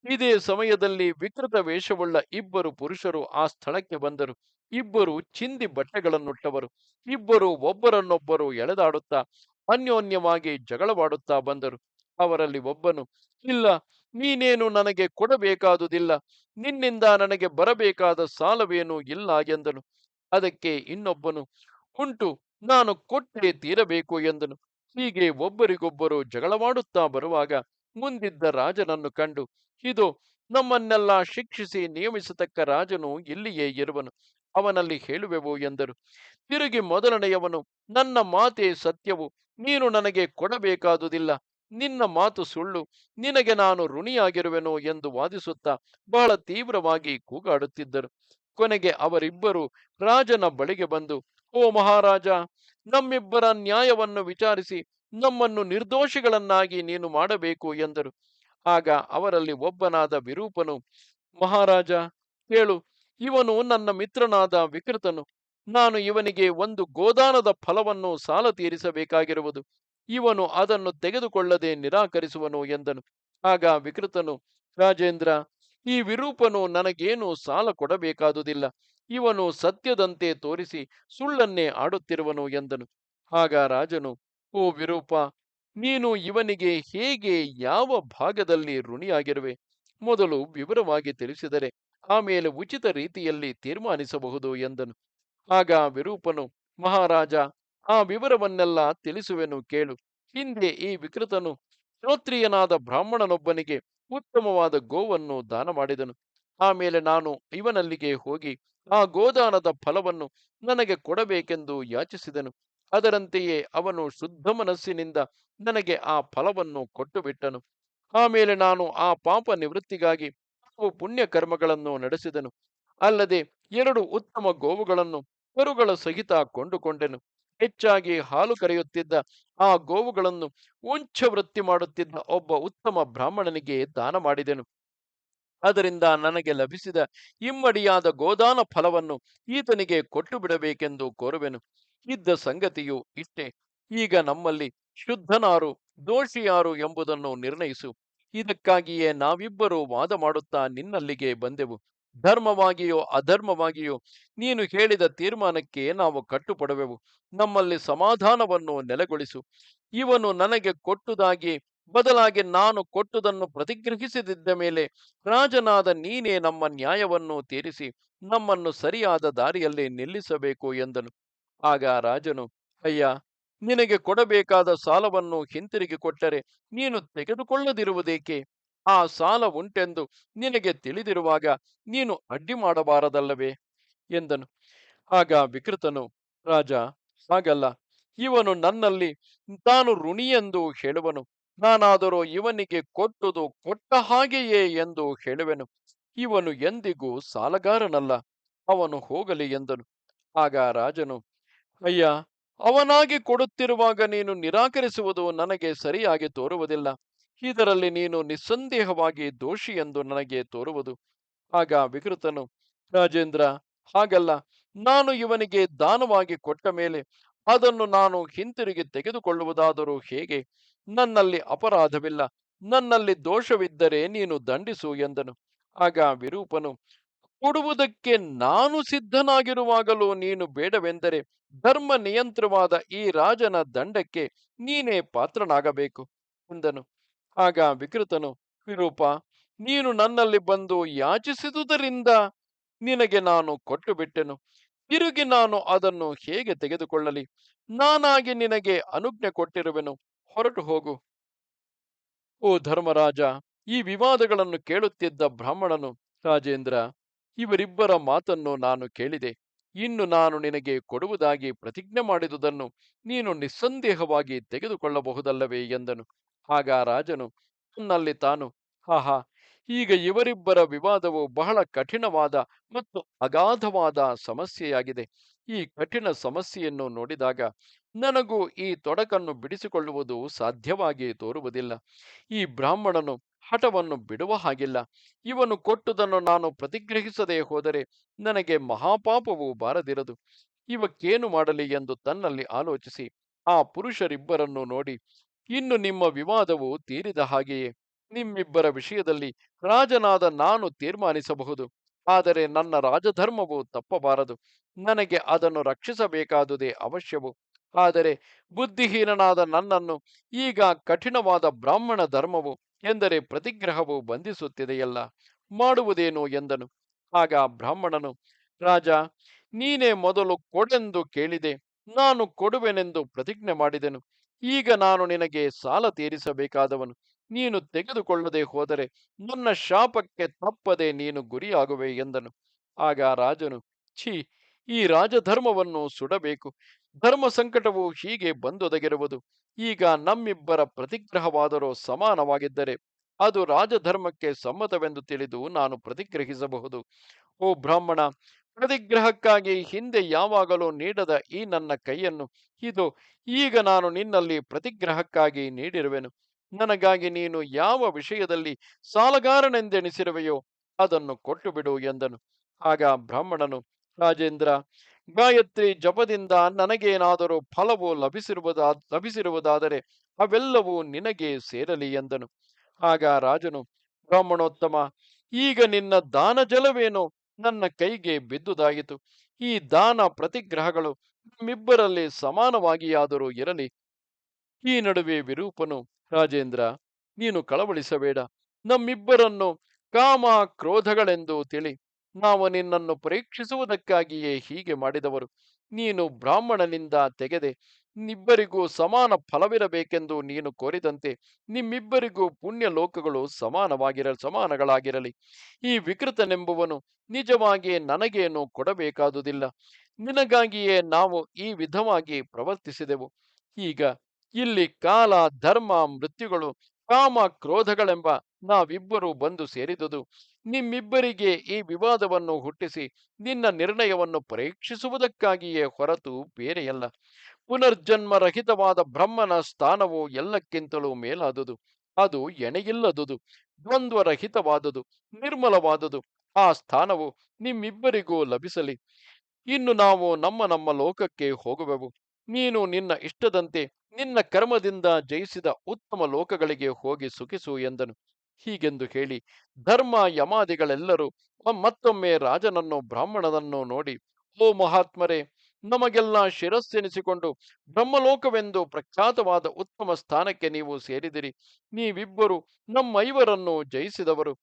ಇದೇ ಸಮಯದಲ್ಲಿ ವಿಕೃತ ವೇಷವುಳ್ಳ ಇಬ್ಬರು ಪುರುಷರು ಆ ಸ್ಥಳಕ್ಕೆ ಬಂದರು. ಇಬ್ಬರು ಚಿಂದಿ ಬಟ್ಟೆಗಳನ್ನುಟ್ಟವರು. ಇಬ್ಬರು ಒಬ್ಬರನ್ನೊಬ್ಬರು ಎಳೆದಾಡುತ್ತಾ ಅನ್ಯೋನ್ಯವಾಗಿ ಜಗಳವಾಡುತ್ತಾ ಬಂದರು. ಅವರಲ್ಲಿ ಒಬ್ಬನು, ಇಲ್ಲ, ನೀನೇನು ನನಗೆ ಕೊಡಬೇಕಾದುದಿಲ್ಲ. ನಿನ್ನಿಂದ ನನಗೆ ಬರಬೇಕಾದ ಸಾಲವೇನೂ ಇಲ್ಲ ಎಂದನು. ಅದಕ್ಕೆ ಇನ್ನೊಬ್ಬನು, ಉಂಟು, ನಾನು ಕೊಟ್ಟೇ ತೀರಬೇಕು ಎಂದನು. ಹೀಗೆ ಒಬ್ಬರಿಗೊಬ್ಬರು ಜಗಳವಾಡುತ್ತಾ ಬರುವಾಗ ಮುಂದಿದ್ದ ರಾಜನನ್ನು ಕಂಡು, ಇದು ನಮ್ಮನ್ನೆಲ್ಲ ಶಿಕ್ಷಿಸಿ ನಿಯಮಿಸತಕ್ಕ ರಾಜನು ಇಲ್ಲಿಯೇ ಇರುವನು, ಅವನಲ್ಲಿ ಹೇಳುವೆವು ಎಂದರು. ತಿರುಗಿ ಮೊದಲನೆಯವನು, ನನ್ನ ಮಾತೇ ಸತ್ಯವು, ನೀನು ನನಗೆ ಕೊಡಬೇಕಾದುದಿಲ್ಲ. ನಿನ್ನ ಮಾತು ಸುಳ್ಳು, ನಿನಗೆ ನಾನು ಋಣಿಯಾಗಿರುವೆನು ಎಂದು ವಾದಿಸುತ್ತಾ ಬಹಳ ತೀವ್ರವಾಗಿ ಕೂಗಾಡುತ್ತಿದ್ದರು. ಕೊನೆಗೆ ಅವರಿಬ್ಬರು ರಾಜನ ಬಳಿಗೆ ಬಂದು, ಓ ಮಹಾರಾಜ, ನಮ್ಮಿಬ್ಬರ ನ್ಯಾಯವನ್ನು ವಿಚಾರಿಸಿ ನಮ್ಮನ್ನು ನಿರ್ದೋಷಿಗಳನ್ನಾಗಿ ನೀನು ಮಾಡಬೇಕು ಎಂದರು. ಆಗ ಅವರಲ್ಲಿ ಒಬ್ಬನಾದ ವಿರೂಪನು, ಮಹಾರಾಜ, ಕೇಳು, ಇವನು ನನ್ನ ಮಿತ್ರನಾದ ವಿಕೃತನು. ನಾನು ಇವನಿಗೆ ಒಂದು ಗೋದಾನದ ಫಲವನ್ನು ಸಾಲ ತೀರಿಸಬೇಕಾಗಿರುವುದು. ಇವನು ಅದನ್ನು ತೆಗೆದುಕೊಳ್ಳದೆ ನಿರಾಕರಿಸುವನು ಎಂದನು. ಆಗ ವಿಕೃತನು, ರಾಜೇಂದ್ರ, ಈ ವಿರೂಪನು ನನಗೇನು ಸಾಲ ಕೊಡಬೇಕಾದುದಿಲ್ಲ. ಇವನು ಸತ್ಯದಂತೆ ತೋರಿಸಿ ಸುಳ್ಳನ್ನೇ ಆಡುತ್ತಿರುವನು ಎಂದನು. ಆಗ ರಾಜನು, ಓ ವಿರೂಪ, ನೀನು ಇವನಿಗೆ ಹೇಗೆ, ಯಾವ ಭಾಗದಲ್ಲಿ ಋಣಿಯಾಗಿರುವೆ? ಮೊದಲು ವಿವರವಾಗಿ ತಿಳಿಸಿದರೆ ಆಮೇಲೆ ಉಚಿತ ರೀತಿಯಲ್ಲಿ ತೀರ್ಮಾನಿಸಬಹುದು ಎಂದನು. ಆಗ ವಿರೂಪನು, ಮಹಾರಾಜ, ಆ ವಿವರವನ್ನೆಲ್ಲ ತಿಳಿಸುವೆನು ಕೇಳು. ಹಿಂದೆ ಈ ವಿಕೃತನು ಶ್ರೋತ್ರಿಯನಾದ ಬ್ರಾಹ್ಮಣನೊಬ್ಬನಿಗೆ ಉತ್ತಮವಾದ ಗೋವನ್ನು ದಾನ ಮಾಡಿದನು. ಆಮೇಲೆ ನಾನು ಇವನಲ್ಲಿಗೆ ಹೋಗಿ ಆ ಗೋದಾನದ ಫಲವನ್ನು ನನಗೆ ಕೊಡಬೇಕೆಂದು ಯಾಚಿಸಿದನು. ಅದರಂತೆಯೇ ಅವನು ಶುದ್ಧ ಮನಸ್ಸಿನಿಂದ ನನಗೆ ಆ ಫಲವನ್ನು ಕೊಟ್ಟು ಬಿಟ್ಟನು. ಆಮೇಲೆ ನಾನು ಆ ಪಾಪ ನಿವೃತ್ತಿಗಾಗಿ ಪುಣ್ಯ ಕರ್ಮಗಳನ್ನು ನಡೆಸಿದನು. ಅಲ್ಲದೆ 2 ಉತ್ತಮ ಗೋವುಗಳನ್ನು ಕರುಗಳ ಸಹಿತ ಕೊಂಡುಕೊಂಡೆನು. ಹೆಚ್ಚಾಗಿ ಹಾಲು ಕರೆಯುತ್ತಿದ್ದ ಆ ಗೋವುಗಳನ್ನು ವಂಚವೃತ್ತಿ ಮಾಡುತ್ತಿದ್ದ ಒಬ್ಬ ಉತ್ತಮ ಬ್ರಾಹ್ಮಣನಿಗೆ ದಾನ ಮಾಡಿದೆನು. ಅದರಿಂದ ನನಗೆ ಲಭಿಸಿದ ಇಮ್ಮಡಿಯಾದ ಗೋದಾನ ಫಲವನ್ನು ಈತನಿಗೆ ಕೊಟ್ಟು ಬಿಡಬೇಕೆಂದು ಕೋರುವೆನು. ಇದ್ದ ಸಂಗತಿಯು ಇಷ್ಟೇ. ಈಗ ನಮ್ಮಲ್ಲಿ ಶುದ್ಧನಾರು ದೋಷಿಯಾರು ಎಂಬುದನ್ನು ನಿರ್ಣಯಿಸು. ಇದಕ್ಕಾಗಿಯೇ ನಾವಿಬ್ಬರೂ ವಾದ ಮಾಡುತ್ತಾ ನಿನ್ನಲ್ಲಿಗೆ ಬಂದೆವು. ಧರ್ಮವಾಗಿಯೋ ಅಧರ್ಮವಾಗಿಯೋ ನೀನು ಹೇಳಿದ ತೀರ್ಮಾನಕ್ಕೆ ನಾವು ಕಟ್ಟುಪಡುವೆವು. ನಮ್ಮಲ್ಲಿ ಸಮಾಧಾನವನ್ನು ನೆಲೆಗೊಳಿಸು. ಇವನು ನನಗೆ ಕೊಟ್ಟುದಾಗಿ ಬದಲಾಗಿ ನಾನು ಕೊಟ್ಟುದನ್ನು ಪ್ರತಿಗ್ರಹಿಸದಿದ್ದ ಮೇಲೆ ರಾಜನಾದ ನೀನೇ ನಮ್ಮ ನ್ಯಾಯವನ್ನು ತೀರಿಸಿ ನಮ್ಮನ್ನು ಸರಿಯಾದ ದಾರಿಯಲ್ಲಿ ನಿಲ್ಲಿಸಬೇಕು ಎಂದನು. ಆಗ ರಾಜನು, ಅಯ್ಯ, ನಿನಗೆ ಕೊಡಬೇಕಾದ ಸಾಲವನ್ನು ಹಿಂತಿರುಗಿ ಕೊಟ್ಟರೆ ನೀನು ತೆಗೆದುಕೊಳ್ಳದಿರುವುದೇಕೆ? ಆ ಸಾಲ ಉಂಟೆಂದು ನಿನಗೆ ತಿಳಿದಿರುವಾಗ ನೀನು ಅಡ್ಡಿ ಮಾಡಬಾರದಲ್ಲವೇ ಎಂದನು. ಆಗ ವಿಕೃತನು, ರಾಜ, ಹಾಗಲ್ಲ. ಇವನು ನನ್ನಲ್ಲಿ ತಾನು ಋಣಿಯೆಂದು ಹೇಳುವನು. ನಾನಾದರೂ ಇವನಿಗೆ ಕೊಟ್ಟುದು ಕೊಟ್ಟ ಹಾಗೆಯೇ ಎಂದು ಹೇಳುವೆನು. ಇವನು ಎಂದಿಗೂ ಸಾಲಗಾರನಲ್ಲ. ಅವನು ಹೋಗಲಿ ಎಂದನು. ಆಗ ರಾಜನು, ಅಯ್ಯ, ಅವನಾಗಿ ಕೊಡುತ್ತಿರುವಾಗ ನೀನು ನಿರಾಕರಿಸುವುದು ನನಗೆ ಸರಿಯಾಗಿ ತೋರುವುದಿಲ್ಲ. ಇದರಲ್ಲಿ ನೀನು ನಿಸ್ಸಂದೇಹವಾಗಿ ದೋಷಿ ಎಂದು ನನಗೆ ತೋರುವುದು. ಆಗ ವಿಕೃತನು, ರಾಜೇಂದ್ರ, ಹಾಗಲ್ಲ. ನಾನು ಇವನಿಗೆ ದಾನವಾಗಿ ಕೊಟ್ಟ ಮೇಲೆ ಅದನ್ನು ನಾನು ಹಿಂತಿರುಗಿ ತೆಗೆದುಕೊಳ್ಳುವುದಾದರೂ ಹೇಗೆ? ನನ್ನಲ್ಲಿ ಅಪರಾಧವಿಲ್ಲ. ನನ್ನಲ್ಲಿ ದೋಷವಿದ್ದರೆ ನೀನು ದಂಡಿಸು ಎಂದನು. ಆಗ ವಿರೂಪನು, ಕೊಡುವುದಕ್ಕೆ ನಾನು ಸಿದ್ಧನಾಗಿರುವಾಗಲೂ ನೀನು ಬೇಡವೆಂದರೆ ಧರ್ಮ ನಿಯಂತ್ರವಾದ ಈ ರಾಜನ ದಂಡಕ್ಕೆ ನೀನೇ ಪಾತ್ರನಾಗಬೇಕು ಎಂದನು. ಆಗ ವಿಕೃತನು, ವಿರೂಪ, ನೀನು ನನ್ನಲ್ಲಿ ಬಂದು ಯಾಚಿಸಿದುದರಿಂದ ನಿನಗೆ ನಾನು ಕೊಟ್ಟು ಬಿಟ್ಟೆನು. ತಿರುಗಿ ನಾನು ಅದನ್ನು ಹೇಗೆ ತೆಗೆದುಕೊಳ್ಳಲಿ? ನಾನಾಗಿ ನಿನಗೆ ಅನುಜ್ಞೆ ಕೊಟ್ಟಿರುವೆನು. ಹೊರಟು ಹೋಗು. ಓ ಧರ್ಮರಾಜ, ಈ ವಿವಾದಗಳನ್ನು ಕೇಳುತ್ತಿದ್ದ ಬ್ರಾಹ್ಮಣನು, ರಾಜೇಂದ್ರ, ಇವರಿಬ್ಬರ ಮಾತನ್ನು ನಾನು ಕೇಳಿದೆ. ಇನ್ನು ನಾನು ನಿನಗೆ ಕೊಡುವುದಾಗಿ ಪ್ರತಿಜ್ಞೆ ಮಾಡಿದುದನ್ನು ನೀನು ನಿಸ್ಸಂದೇಹವಾಗಿ ತೆಗೆದುಕೊಳ್ಳಬಹುದಲ್ಲವೇ ಎಂದನು. ಆಗ ರಾಜನು ತನ್ನಲ್ಲಿ ತಾನು, ಆಹಾ, ಈಗ ಇವರಿಬ್ಬರ ವಿವಾದವು ಬಹಳ ಕಠಿಣವಾದ ಮತ್ತು ಅಗಾಧವಾದ ಸಮಸ್ಯೆಯಾಗಿದೆ. ಈ ಕಠಿಣ ಸಮಸ್ಯೆಯನ್ನು ನೋಡಿದಾಗ ನನಗೂ ಈ ತೊಡಕನ್ನು ಬಿಡಿಸಿಕೊಳ್ಳುವುದು ಸಾಧ್ಯವಾಗಿ ತೋರುವುದಿಲ್ಲ. ಈ ಬ್ರಾಹ್ಮಣನು ಹಠವನ್ನು ಬಿಡುವ ಹಾಗಿಲ್ಲ. ಇವನು ಕೊಟ್ಟುದನ್ನು ನಾನು ಪ್ರತಿಗ್ರಹಿಸದೆ ಹೋದರೆ ನನಗೆ ಮಹಾಪಾಪವು ಬಾರದಿರದು. ಇವಕ್ಕೇನು ಮಾಡಲಿ ಎಂದು ತನ್ನಲ್ಲಿ ಆಲೋಚಿಸಿ ಆ ಪುರುಷರಿಬ್ಬರನ್ನು ನೋಡಿ, ಇನ್ನು ನಿಮ್ಮ ವಿವಾದವು ತೀರಿದ ಹಾಗೆಯೇ. ನಿಮ್ಮಿಬ್ಬರ ವಿಷಯದಲ್ಲಿ ರಾಜನಾದ ನಾನು ತೀರ್ಮಾನಿಸಬಹುದು. ಆದರೆ ನನ್ನ ರಾಜಧರ್ಮವು ತಪ್ಪಬಾರದು. ನನಗೆ ಅದನ್ನು ರಕ್ಷಿಸಬೇಕಾದುದೇ ಅವಶ್ಯವು. ಆದರೆ ಬುದ್ಧಿಹೀನನಾದ ನನ್ನನ್ನು ಈಗ ಕಠಿಣವಾದ ಬ್ರಾಹ್ಮಣ ಧರ್ಮವು ಎಂದರೆ ಪ್ರತಿಗ್ರಹವು ಬಂಧಿಸುತ್ತಿದೆಯಲ್ಲ, ಮಾಡುವುದೇನು ಎಂದನು. ಆಗ ಬ್ರಾಹ್ಮಣನು, ರಾಜ, ನೀನೇ ಮೊದಲು ಕೊಡೆಂದು ಕೇಳಿದೆ. ನಾನು ಕೊಡುವೆನೆಂದು ಪ್ರತಿಜ್ಞೆ ಮಾಡಿದೆನು. ಈಗ ನಾನು ನಿನಗೆ ಸಾಲ ತೀರಿಸಬೇಕಾದವನು. ನೀನು ತೆಗೆದುಕೊಳ್ಳದೆ ಹೋದರೆ ನನ್ನ ಶಾಪಕ್ಕೆ ತಪ್ಪದೆ ನೀನು ಗುರಿಯಾಗುವೆ ಎಂದನು. ಆಗ ರಾಜನು, ಛೀ, ಈ ರಾಜಧರ್ಮವನ್ನು ಸುಡಬೇಕು. ಧರ್ಮ ಸಂಕಟವು ಹೀಗೆ ಬಂದೊದಗಿರುವುದು. ಈಗ ನಮ್ಮಿಬ್ಬರ ಪ್ರತಿಗ್ರಹವಾದರೂ ಸಮಾನವಾಗಿದ್ದರೆ ಅದು ರಾಜಧರ್ಮಕ್ಕೆ ಸಮ್ಮತವೆಂದು ತಿಳಿದು ನಾನು ಪ್ರತಿಗ್ರಹಿಸಬಹುದು. ಓ ಬ್ರಾಹ್ಮಣ, ಪ್ರತಿಗ್ರಹಕ್ಕಾಗಿ ಹಿಂದೆ ಯಾವಾಗಲೂ ನೀಡದ ಈ ನನ್ನ ಕೈಯನ್ನು ಇದು ಈಗ ನಾನು ನಿನ್ನಲ್ಲಿ ಪ್ರತಿಗ್ರಹಕ್ಕಾಗಿ ನೀಡಿರುವೆನು. ನನಗಾಗಿ ನೀನು ಯಾವ ವಿಷಯದಲ್ಲಿ ಸಾಲಗಾರನೆಂದೆಣಿಸಿರುವೆಯೋ ಅದನ್ನು ಕೊಟ್ಟು ಬಿಡು ಎಂದನು. ಆಗ ಬ್ರಾಹ್ಮಣನು, ರಾಜೇಂದ್ರ, ಗಾಯತ್ರಿ ಜಪದಿಂದ ನನಗೇನಾದರೂ ಫಲವು ಲಭಿಸಿರುವುದಾದರೆ ಅವೆಲ್ಲವೂ ನಿನಗೆ ಸೇರಲಿ ಎಂದನು. ಆಗ ರಾಜನು, ಬ್ರಾಹ್ಮಣೋತ್ತಮ, ಈಗ ನಿನ್ನ ದಾನ ಜಲವೇನೋ ನನ್ನ ಕೈಗೆ ಬಿದ್ದುದಾಯಿತು. ಈ ದಾನ ಪ್ರತಿಗ್ರಹಗಳು ನಮ್ಮಿಬ್ಬರಲ್ಲಿ ಸಮಾನವಾಗಿಯಾದರೂ ಇರಲಿ. ಈ ನಡುವೆ ವಿರೂಪನು, ರಾಜೇಂದ್ರ, ನೀನು ಕಳವಳಿಸಬೇಡ. ನಮ್ಮಿಬ್ಬರನ್ನು ಕಾಮ ಕ್ರೋಧಗಳೆಂದು ತಿಳಿ. ನಾವು ನಿನ್ನನ್ನು ಪರೀಕ್ಷಿಸುವುದಕ್ಕಾಗಿಯೇ ಹೀಗೆ ಮಾಡಿದವರು. ನೀನು ಬ್ರಾಹ್ಮಣನಿಂದ ತೆಗೆದೆ ನಿಬ್ಬರಿಗೂ ಸಮಾನ ಫಲವಿರಬೇಕೆಂದು ನೀನು ಕೋರಿದಂತೆ ನಿಮ್ಮಿಬ್ಬರಿಗೂ ಪುಣ್ಯ ಲೋಕಗಳು ಸಮಾನಗಳಾಗಿರಲಿ. ಈ ವಿಕೃತನೆಂಬುವನು ನಿಜವಾಗಿ ನನಗೇನು ಕೊಡಬೇಕಾದುದಿಲ್ಲ. ನಿನಗಾಗಿಯೇ ನಾವು ಈ ವಿಧವಾಗಿ ಪ್ರವರ್ತಿಸಿದೆವು. ಈಗ ಇಲ್ಲಿ ಕಾಲ, ಧರ್ಮ, ಮೃತ್ಯುಗಳು, ಕಾಮ ಕ್ರೋಧಗಳೆಂಬ ನಾವಿಬ್ಬರೂ ಬಂದು ಸೇರಿದುದು ನಿಮ್ಮಿಬ್ಬರಿಗೆ ಈ ವಿವಾದವನ್ನು ಹುಟ್ಟಿಸಿ ನಿನ್ನ ನಿರ್ಣಯವನ್ನು ಪರೀಕ್ಷಿಸುವುದಕ್ಕಾಗಿಯೇ ಹೊರತು ಬೇರೆಯಲ್ಲ. ಪುನರ್ಜನ್ಮ ರಹಿತವಾದ ಬ್ರಹ್ಮನ ಸ್ಥಾನವು ಎಲ್ಲಕ್ಕಿಂತಲೂ ಮೇಲಾದುದು. ಅದು ಎಣೆಯಿಲ್ಲದುದು, ದ್ವಂದ್ವರಹಿತವಾದುದು, ನಿರ್ಮಲವಾದುದು. ಆ ಸ್ಥಾನವು ನಿಮ್ಮಿಬ್ಬರಿಗೂ ಲಭಿಸಲಿ. ಇನ್ನು ನಾವು ನಮ್ಮ ನಮ್ಮ ಲೋಕಕ್ಕೆ ಹೋಗುವೆವು. ನೀನು ನಿನ್ನ ಇಷ್ಟದಂತೆ ನಿನ್ನ ಕರ್ಮದಿಂದ ಜಯಿಸಿದ ಉತ್ತಮ ಲೋಕಗಳಿಗೆ ಹೋಗಿ ಸುಖಿಸು ಎಂದನು. ಹೀಗೆಂದು ಹೇಳಿ ಧರ್ಮ ಯಮಾದಿಗಳೆಲ್ಲರೂ ಮತ್ತೊಮ್ಮೆ ರಾಜನನ್ನು ಬ್ರಾಹ್ಮಣನನ್ನು ನೋಡಿ, ಓ ಮಹಾತ್ಮರೇ, ನಮಗೆಲ್ಲ ಶಿರಸ್ಸೆನಿಸಿಕೊಂಡು ಬ್ರಹ್ಮಲೋಕವೆಂದು ಪ್ರಖ್ಯಾತವಾದ ಉತ್ತಮ ಸ್ಥಾನಕ್ಕೆ ನೀವು ಸೇರಿದಿರಿ. ನೀವಿಬ್ಬರು ನಮ್ಮೈವರನ್ನು ಜಯಿಸಿದವರು.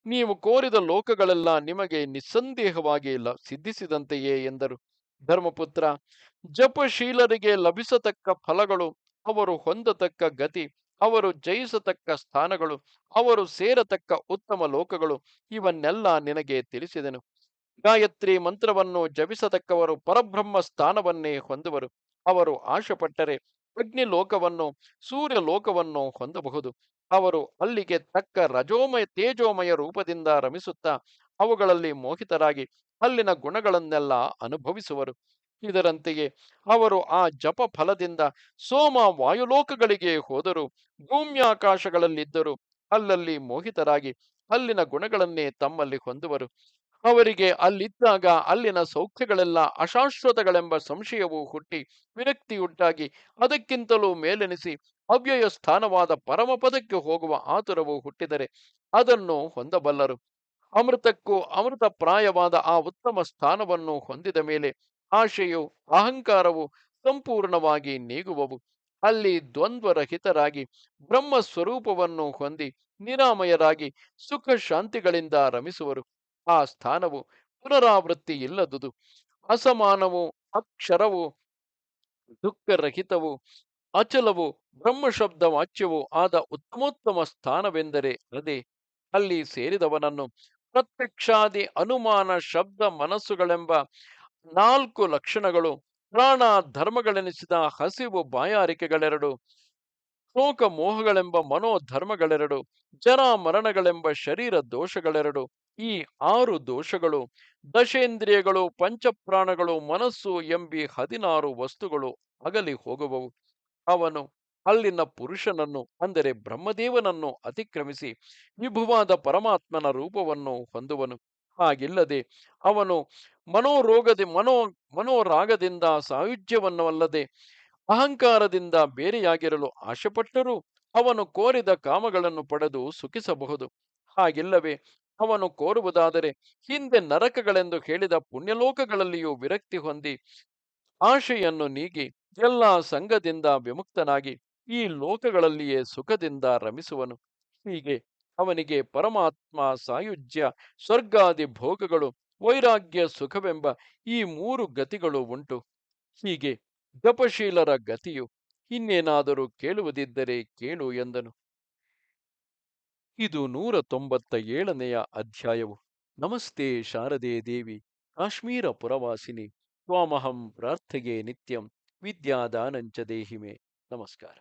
ನೀವು ಕೋರಿದ ಲೋಕಗಳೆಲ್ಲ ನಿಮಗೆ ನಿಸ್ಸಂದೇಹವಾಗಿ ಸಿದ್ಧಿಸಿದಂತೆಯೇ ಎಂದರು. ಧರ್ಮಪುತ್ರ, ಜಪಶೀಲರಿಗೆ ಲಭಿಸತಕ್ಕ ಫಲಗಳು, ಅವರು ಹೊಂದತಕ್ಕ ಗತಿ, ಅವರು ಜಯಿಸತಕ್ಕ ಸ್ಥಾನಗಳು, ಅವರು ಸೇರತಕ್ಕ ಉತ್ತಮ ಲೋಕಗಳು, ಇವನ್ನೆಲ್ಲ ನಿನಗೆ ತಿಳಿಸಿದೆನು. ಗಾಯತ್ರಿ ಮಂತ್ರವನ್ನು ಜಪಿಸತಕ್ಕವರು ಪರಬ್ರಹ್ಮ ಸ್ಥಾನವನ್ನೇ ಹೊಂದುವರು. ಅವರು ಆಶೆಪಟ್ಟರೆ ಅಗ್ನಿ ಲೋಕವನ್ನು, ಸೂರ್ಯ ಲೋಕವನ್ನು ಹೊಂದಬಹುದು. ಅವರು ಅಲ್ಲಿಗೆ ತಕ್ಕ ರಜೋಮಯ ತೇಜೋಮಯ ರೂಪದಿಂದ ರಮಿಸುತ್ತಾ ಅವುಗಳಲ್ಲಿ ಮೋಹಿತರಾಗಿ ಅಲ್ಲಿನ ಗುಣಗಳನ್ನೆಲ್ಲ ಅನುಭವಿಸುವರು. ಇದರಂತೆಯೇ ಅವರು ಆ ಜಪ ಫಲದಿಂದ ಸೋಮ ವಾಯುಲೋಕಗಳಿಗೆ ಹೋದರೂ ಭೂಮ್ಯಾಕಾಶಗಳಲ್ಲಿದ್ದರೂ ಅಲ್ಲಲ್ಲಿ ಮೋಹಿತರಾಗಿ ಅಲ್ಲಿನ ಗುಣಗಳನ್ನೇ ತಮ್ಮಲ್ಲಿ ಹೊಂದುವರು. ಅವರಿಗೆ ಅಲ್ಲಿದ್ದಾಗ ಅಲ್ಲಿನ ಸೌಖ್ಯಗಳೆಲ್ಲ ಅಶಾಶ್ವತಗಳೆಂಬ ಸಂಶಯವು ಹುಟ್ಟಿ ವಿರಕ್ತಿಯುಂಟಾಗಿ ಅದಕ್ಕಿಂತಲೂ ಮೇಲೆನಿಸಿ ಅವ್ಯಯ ಸ್ಥಾನವಾದ ಪರಮಪದಕ್ಕೆ ಹೋಗುವ ಆತುರವು ಹುಟ್ಟಿದರೆ ಅದನ್ನು ಹೊಂದಬಲ್ಲರು. ಅಮೃತಕ್ಕೂ ಅಮೃತಪ್ರಾಯವಾದ ಆ ಉತ್ತಮ ಸ್ಥಾನವನ್ನು ಹೊಂದಿದ ಮೇಲೆ ಆಶೆಯು ಅಹಂಕಾರವು ಸಂಪೂರ್ಣವಾಗಿ ನೀಗುವವು. ಅಲ್ಲಿ ದ್ವಂದ್ವರಹಿತರಾಗಿ ಬ್ರಹ್ಮ ಸ್ವರೂಪವನ್ನು ಹೊಂದಿ ನಿರಾಮಯರಾಗಿ ಸುಖ ಶಾಂತಿಗಳಿಂದ ರಮಿಸುವರು. ಆ ಸ್ಥಾನವು ಪುನರಾವೃತ್ತಿ ಇಲ್ಲದುದು, ಅಸಮಾನವು, ಅಕ್ಷರವು, ದುಃಖರಹಿತವು, ಅಚಲವು, ಬ್ರಹ್ಮಶಬ್ದ ವಾಚ್ಯವೂ ಆದ ಉತ್ತಮೋತ್ತಮ ಸ್ಥಾನವೆಂದರೆ ಅದೇ. ಅಲ್ಲಿ ಸೇರಿದವನನ್ನು ಪ್ರತ್ಯಕ್ಷಾದಿ ಅನುಮಾನ ಶಬ್ದ ಮನಸ್ಸುಗಳೆಂಬ 4 ಲಕ್ಷಣಗಳು, ಪ್ರಾಣ ಧರ್ಮಗಳೆನಿಸಿದ ಹಸಿವು ಬಾಯಾರಿಕೆಗಳೆರಡು, ಶೋಕ ಮೋಹಗಳೆಂಬ ಮನೋಧರ್ಮಗಳೆರಡು, ಜರ ಮರಣಗಳೆಂಬ ಶರೀರ ದೋಷಗಳೆರಡು, ಈ 6 ದೋಷಗಳು, ದಶೇಂದ್ರಿಯಗಳು, ಪಂಚಪ್ರಾಣಗಳು, ಮನಸ್ಸು ಎಂಬಿ 16 ವಸ್ತುಗಳು ಅಗಲಿ ಹೋಗುವವು. ಅವನು ಅಲ್ಲಿನ ಪುರುಷನನ್ನು ಅಂದರೆ ಬ್ರಹ್ಮದೇವನನ್ನು ಅತಿಕ್ರಮಿಸಿ ವಿಭುವಾದ ಪರಮಾತ್ಮನ ರೂಪವನ್ನು ಹೊಂದುವನು. ಹಾಗಿಲ್ಲದೆ ಅವನು ಮನೋರಾಗದಿಂದ ಸಾಯುಜ್ಯವನ್ನವಲ್ಲದೆ ಅಹಂಕಾರದಿಂದ ಬೇರೆಯಾಗಿರಲು ಆಶೆಪಟ್ಟರೂ ಅವನು ಕೋರಿದ ಕಾಮಗಳನ್ನು ಪಡೆದು ಸುಖಿಸಬಹುದು. ಹಾಗಿಲ್ಲವೇ ಅವನು ಕೋರುವುದಾದರೆ ಹಿಂದೆ ನರಕಗಳೆಂದು ಹೇಳಿದ ಪುಣ್ಯಲೋಕಗಳಲ್ಲಿಯೂ ವಿರಕ್ತಿ ಹೊಂದಿ ಆಶೆಯನ್ನು ನೀಗಿ ಎಲ್ಲ ಸಂಘದಿಂದ ವಿಮುಕ್ತನಾಗಿ ಈ ಲೋಕಗಳಲ್ಲಿಯೇ ಸುಖದಿಂದ ರಮಿಸುವನು. ಹೀಗೆ ಅವನಿಗೆ ಪರಮಾತ್ಮ ಸಾಯುಜ್ಯ ಸ್ವರ್ಗಾದಿ ಭೋಗಗಳು ವೈರಾಗ್ಯ ಸುಖವೆಂಬ ಈ 3 ಗತಿಗಳು ಉಂಟು. ಹೀಗೆ ಜಪಶೀಲರ ಗತಿಯು. ಇನ್ನೇನಾದರೂ ಕೇಳುವುದಿದ್ದರೆ ಕೇಳು ಎಂದನು. ಇದು 197ನೆಯ ಅಧ್ಯಾಯವು. ನಮಸ್ತೆ ಶಾರದೆ ದೇವಿ, ಕಾಶ್ಮೀರ ಪುರವಾಸಿನಿ, ತ್ವಾಮಹಂ ಪ್ರಾರ್ಥೆಯೇ ನಿತ್ಯಂ, ವಿದ್ಯಾದಾನಂಚ ದೇಹಿಮೆ. ನಮಸ್ಕಾರ.